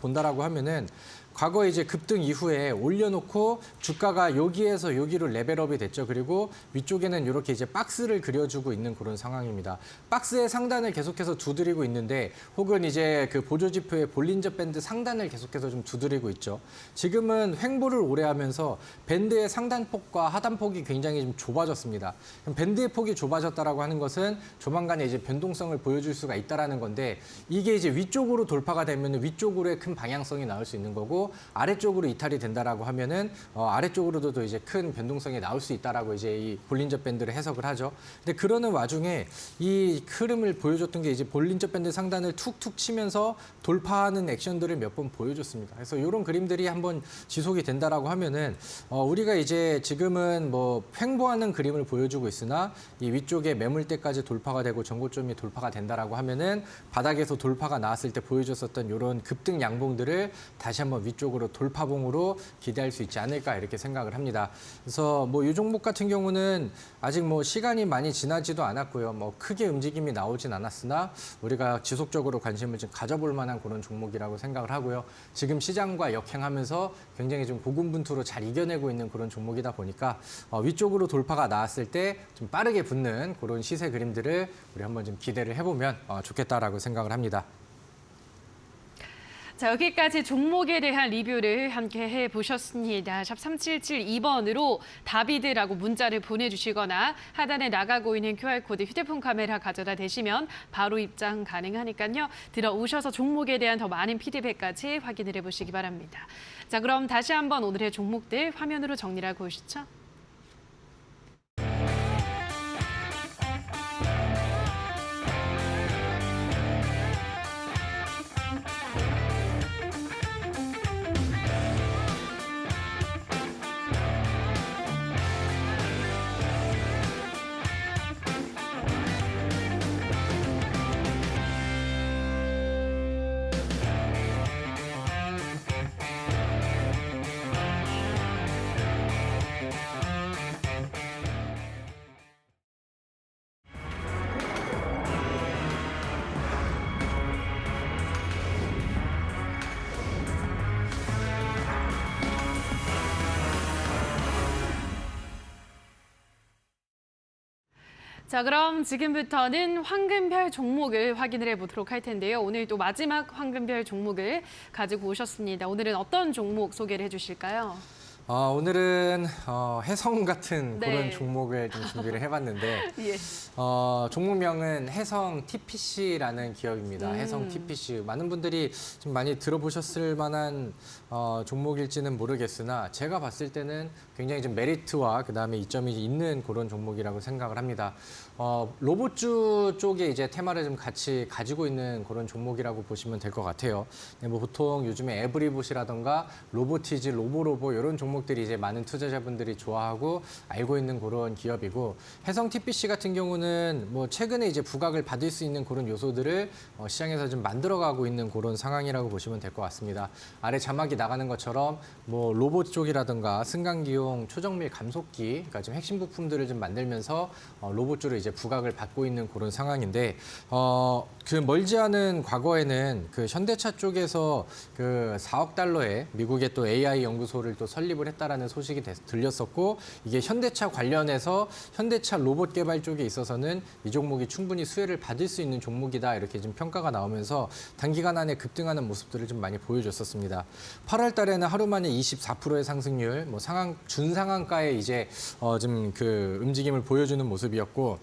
본다라고 하면은 과거에 이제 급등 이후에 올려놓고 주가가 여기에서 여기로 레벨업이 됐죠. 그리고 위쪽에는 이렇게 이제 박스를 그려주고 있는 그런 상황입니다. 박스의 상단을 계속해서 두드리고 있는데 혹은 이제 그 보조지표의 볼린저 밴드 상단을 계속해서 좀 두드리고 있죠. 지금은 횡보를 오래 하면서 밴드의 상단폭과 하단폭이 굉장히 좀 좁아졌습니다. 밴드의 폭이 좁아졌다라고 하는 것은 조만간에 이제 변동성을 보여줄 수가 있다라는 건데 이게 이제 위쪽으로 돌파가 되면 위쪽으로의 큰 방향성이 나올 수 있는 거고 아래쪽으로 이탈이 된다라고 하면은 아래쪽으로도 이제 큰 변동성이 나올 수 있다라고 이제 이 볼린저 밴드를 해석을 하죠. 근데 그러는 와중에 이 흐름을 보여줬던 게 이제 볼린저 밴드 상단을 툭툭 치면서 돌파하는 액션들을 몇 번 보여줬습니다. 그래서 이런 그림들이 한번 지속이 된다라고 하면은 우리가 이제 지금은 뭐 횡보하는 그림을 보여주고 있으나 이 위쪽에 매물대까지 돌파가 되고 전고점이 돌파가 된다라고 하면은 바닥에서 돌파가 나왔을 때 보여줬었던 이런 급등 양봉들을 다시 한번 위쪽으로 돌파봉으로 기대할 수 있지 않을까 이렇게 생각을 합니다. 그래서 뭐 이 종목 같은 경우는 아직 뭐 시간이 많이 지나지도 않았고요. 뭐 크게 움직임이 나오진 않았으나 우리가 지속적으로 관심을 좀 가져볼 만한 그런 종목이라고 생각을 하고요. 지금 시장과 역행하면서 굉장히 좀 고군분투로 잘 이겨내고 있는 그런 종목이다 보니까 위쪽으로 돌파가 나왔을 때 좀 빠르게 붙는 그런 시세 그림들을 우리 한번 좀 기대를 해보면 좋겠다라고 생각을 합니다.
자, 여기까지 종목에 대한 리뷰를 함께 해보셨습니다. 샵 3772번으로 다비드라고 문자를 보내주시거나 하단에 나가고 있는 QR코드 휴대폰 카메라 가져다 대시면 바로 입장 가능하니까요. 들어오셔서 종목에 대한 더 많은 피드백까지 확인을 해보시기 바랍니다. 자, 그럼 다시 한번 오늘의 종목들 화면으로 정리를 하고 오시죠. 자, 그럼 지금부터는 황금별 종목을 확인을 해보도록 할 텐데요. 오늘 또 마지막 황금별 종목을 가지고 오셨습니다. 오늘은 어떤 종목 소개를 해주실까요?
오늘은 해성 같은
네.
그런 종목을 좀 준비를 해봤는데
예.
종목명은 해성 TPC라는 기업입니다. 해성 TPC. 많은 분들이 좀 많이 들어보셨을 만한 종목일지는 모르겠으나 제가 봤을 때는 굉장히 좀 메리트와 그다음에 이점이 있는 그런 종목이라고 생각을 합니다. 로봇주 쪽에 이제 테마를 좀 같이 가지고 있는 그런 종목이라고 보시면 될 것 같아요. 네, 뭐 보통 요즘에 에브리봇이라던가 로보티즈, 로보로보 이런 종목들이 이제 많은 투자자분들이 좋아하고 알고 있는 그런 기업이고 해성 TPC 같은 경우는 뭐 최근에 이제 부각을 받을 수 있는 그런 요소들을 시장에서 좀 만들어가고 있는 그런 상황이라고 보시면 될 것 같습니다. 아래 자막이 나가는 것처럼 뭐 로봇 쪽이라든가 승강기용, 초정밀 감속기, 그러니까 좀 핵심 부품들을 좀 만들면서 로봇주를 이제 부각을 받고 있는 그런 상황인데 그 멀지 않은 과거에는 그 현대차 쪽에서 그 4억 달러에 미국의 또 AI 연구소를 또 설립을 했다라는 소식이 들렸었고 이게 현대차 관련해서 현대차 로봇 개발 쪽에 있어서는 이 종목이 충분히 수혜를 받을 수 있는 종목이다 이렇게 좀 평가가 나오면서 단기간 안에 급등하는 모습들을 좀 많이 보여줬었습니다. 8월 달에는 하루 만에 24%의 상승률, 뭐 준상한가에 이제 좀 그 움직임을 보여주는 모습이었고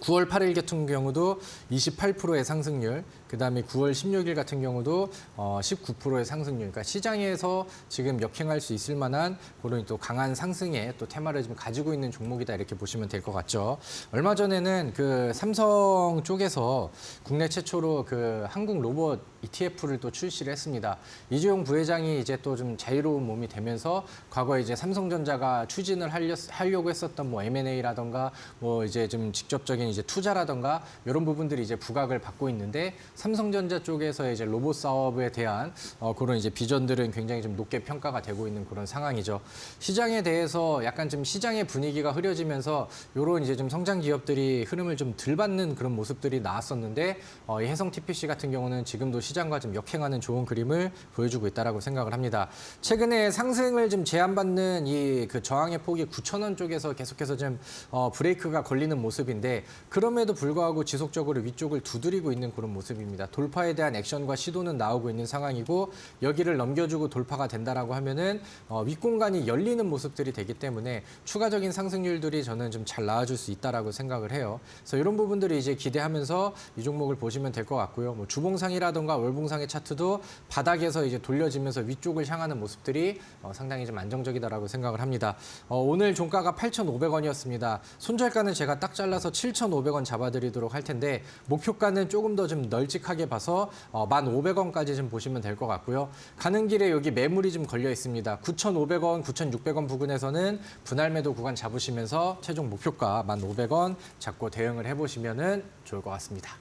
9월 8일 같은 경우도 28%의 상승률, 그다음에 9월 16일 같은 경우도 19%의 상승률. 그러니까 시장에서 지금 역행할 수 있을 만한 그런 또 강한 상승의 또 테마를 좀 가지고 있는 종목이다 이렇게 보시면 될 것 같죠. 얼마 전에는 그 삼성 쪽에서 국내 최초로 그 한국 로봇 ETF를 또 출시를 했습니다. 이주용 부회장이 이제 또 좀 자유로운 몸이 되면서 과거에 이제 삼성전자가 추진을 하려고 했었던 뭐 M&A라던가 뭐 이제 좀 직접적인 이제 투자라던가 이런 부분들이 이제 부각을 받고 있는데 삼성전자 쪽에서 이제 로봇 사업에 대한 그런 이제 비전들은 굉장히 좀 높게 평가가 되고 있는 그런 상황이죠. 시장에 대해서 약간 좀 시장의 분위기가 흐려지면서 이런 이제 좀 성장 기업들이 흐름을 좀 덜 받는 그런 모습들이 나왔었는데 이 해성 TPC 같은 경우는 지금도 시장과 좀 역행하는 좋은 그림을 보여주고 있다라고 생각을 합니다. 최근에 상승을 좀 제한받는 이 그 저항의 폭이 9,000원 쪽에서 계속해서 좀 브레이크가 걸리는 모습인데 그럼에도 불구하고 지속적으로 위쪽을 두드리고 있는 그런 모습입니다. 돌파에 대한 액션과 시도는 나오고 있는 상황이고 여기를 넘겨주고 돌파가 된다라고 하면은 윗공간이 열리는 모습들이 되기 때문에 추가적인 상승률들이 저는 좀 잘 나와줄 수 있다라고 생각을 해요. 그래서 이런 부분들을 이제 기대하면서 이 종목을 보시면 될 것 같고요. 뭐 주봉상이라던가 월봉상의 차트도 바닥에서 이제 돌려지면서 위쪽을 향하는 모습들이 상당히 좀 안정적이다라고 생각을 합니다. 오늘 종가가 8,500원이었습니다. 손절가는 제가 딱 잘라서 7,500원 잡아드리도록 할 텐데 목표가는 조금 더 좀 널찍하게 봐서 1,500원까지 좀 보시면 될 것 같고요. 가는 길에 여기 매물이 좀 걸려 있습니다. 9,500원, 9,600원 부근에서는 분할 매도 구간 잡으시면서 최종 목표가 1,500원 잡고 대응을 해보시면 좋을 것 같습니다.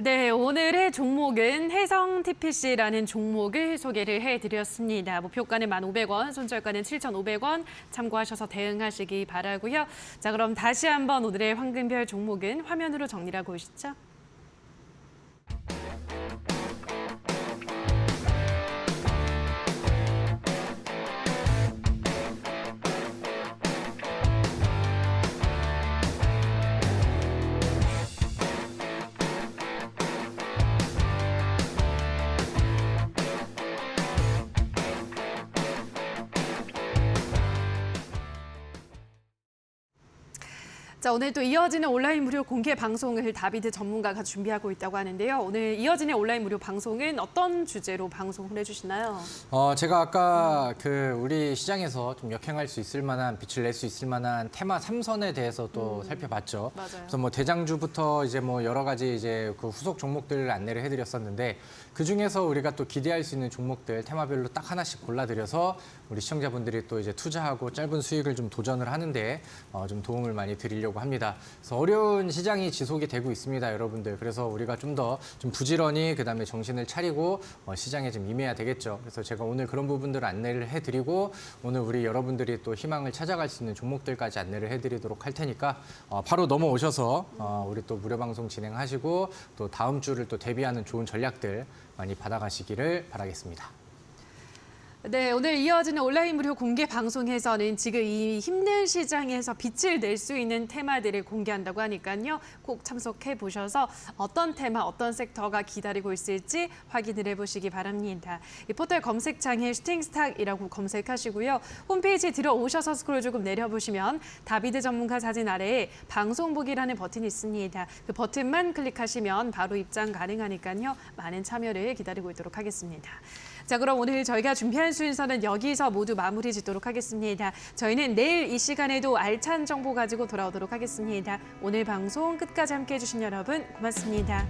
네, 오늘의 종목은 해성 TPC라는 종목을 소개를 해드렸습니다. 목표가는 1,500원, 손절가는 7,500원 참고하셔서 대응하시기 바라고요. 자, 그럼 다시 한번 오늘의 황금별 종목은 화면으로 정리하고 오시죠. 자, 오늘 또 이어지는 온라인 무료 공개 방송을 다비드 전문가가 준비하고 있다고 하는데요. 오늘 이어지는 온라인 무료 방송은 어떤 주제로 방송을 해주시나요?
제가 아까 우리 시장에서 좀 역행할 수 있을 만한, 빛을 낼 수 있을 만한 테마 3선에 대해서 또 살펴봤죠.
맞아요.
그래서 뭐 대장주부터 이제 뭐 여러 가지 이제 그 후속 종목들을 안내를 해드렸었는데 그 중에서 우리가 또 기대할 수 있는 종목들 테마별로 딱 하나씩 골라드려서 우리 시청자분들이 또 이제 투자하고 짧은 수익을 좀 도전을 하는데 좀 도움을 많이 드리려고 합니다. 그래서 어려운 시장이 지속이 되고 있습니다, 여러분들. 그래서 우리가 좀 더 좀 부지런히 그다음에 정신을 차리고 시장에 좀 임해야 되겠죠. 그래서 제가 오늘 그런 부분들을 안내를 해드리고 오늘 우리 여러분들이 또 희망을 찾아갈 수 있는 종목들까지 안내를 해드리도록 할 테니까 바로 넘어오셔서 우리 또 무료 방송 진행하시고 또 다음 주를 또 대비하는 좋은 전략들 많이 받아가시기를 바라겠습니다.
네, 오늘 이어지는 온라인 무료 공개 방송에서는 지금 이 힘든 시장에서 빛을 낼 수 있는 테마들을 공개한다고 하니까요. 꼭 참석해 보셔서 어떤 테마, 어떤 섹터가 기다리고 있을지 확인을 해보시기 바랍니다. 이 포털 검색창에 슈팅스탁이라고 검색하시고요. 홈페이지 들어오셔서 스크롤 조금 내려보시면 다비드 전문가 사진 아래에 방송 보기라는 버튼이 있습니다. 그 버튼만 클릭하시면 바로 입장 가능하니까요. 많은 참여를 기다리고 있도록 하겠습니다. 자, 그럼 오늘 저희가 준비한 순서는 여기서 모두 마무리 짓도록 하겠습니다. 저희는 내일 이 시간에도 알찬 정보 가지고 돌아오도록 하겠습니다. 오늘 방송 끝까지 함께해 주신 여러분 고맙습니다.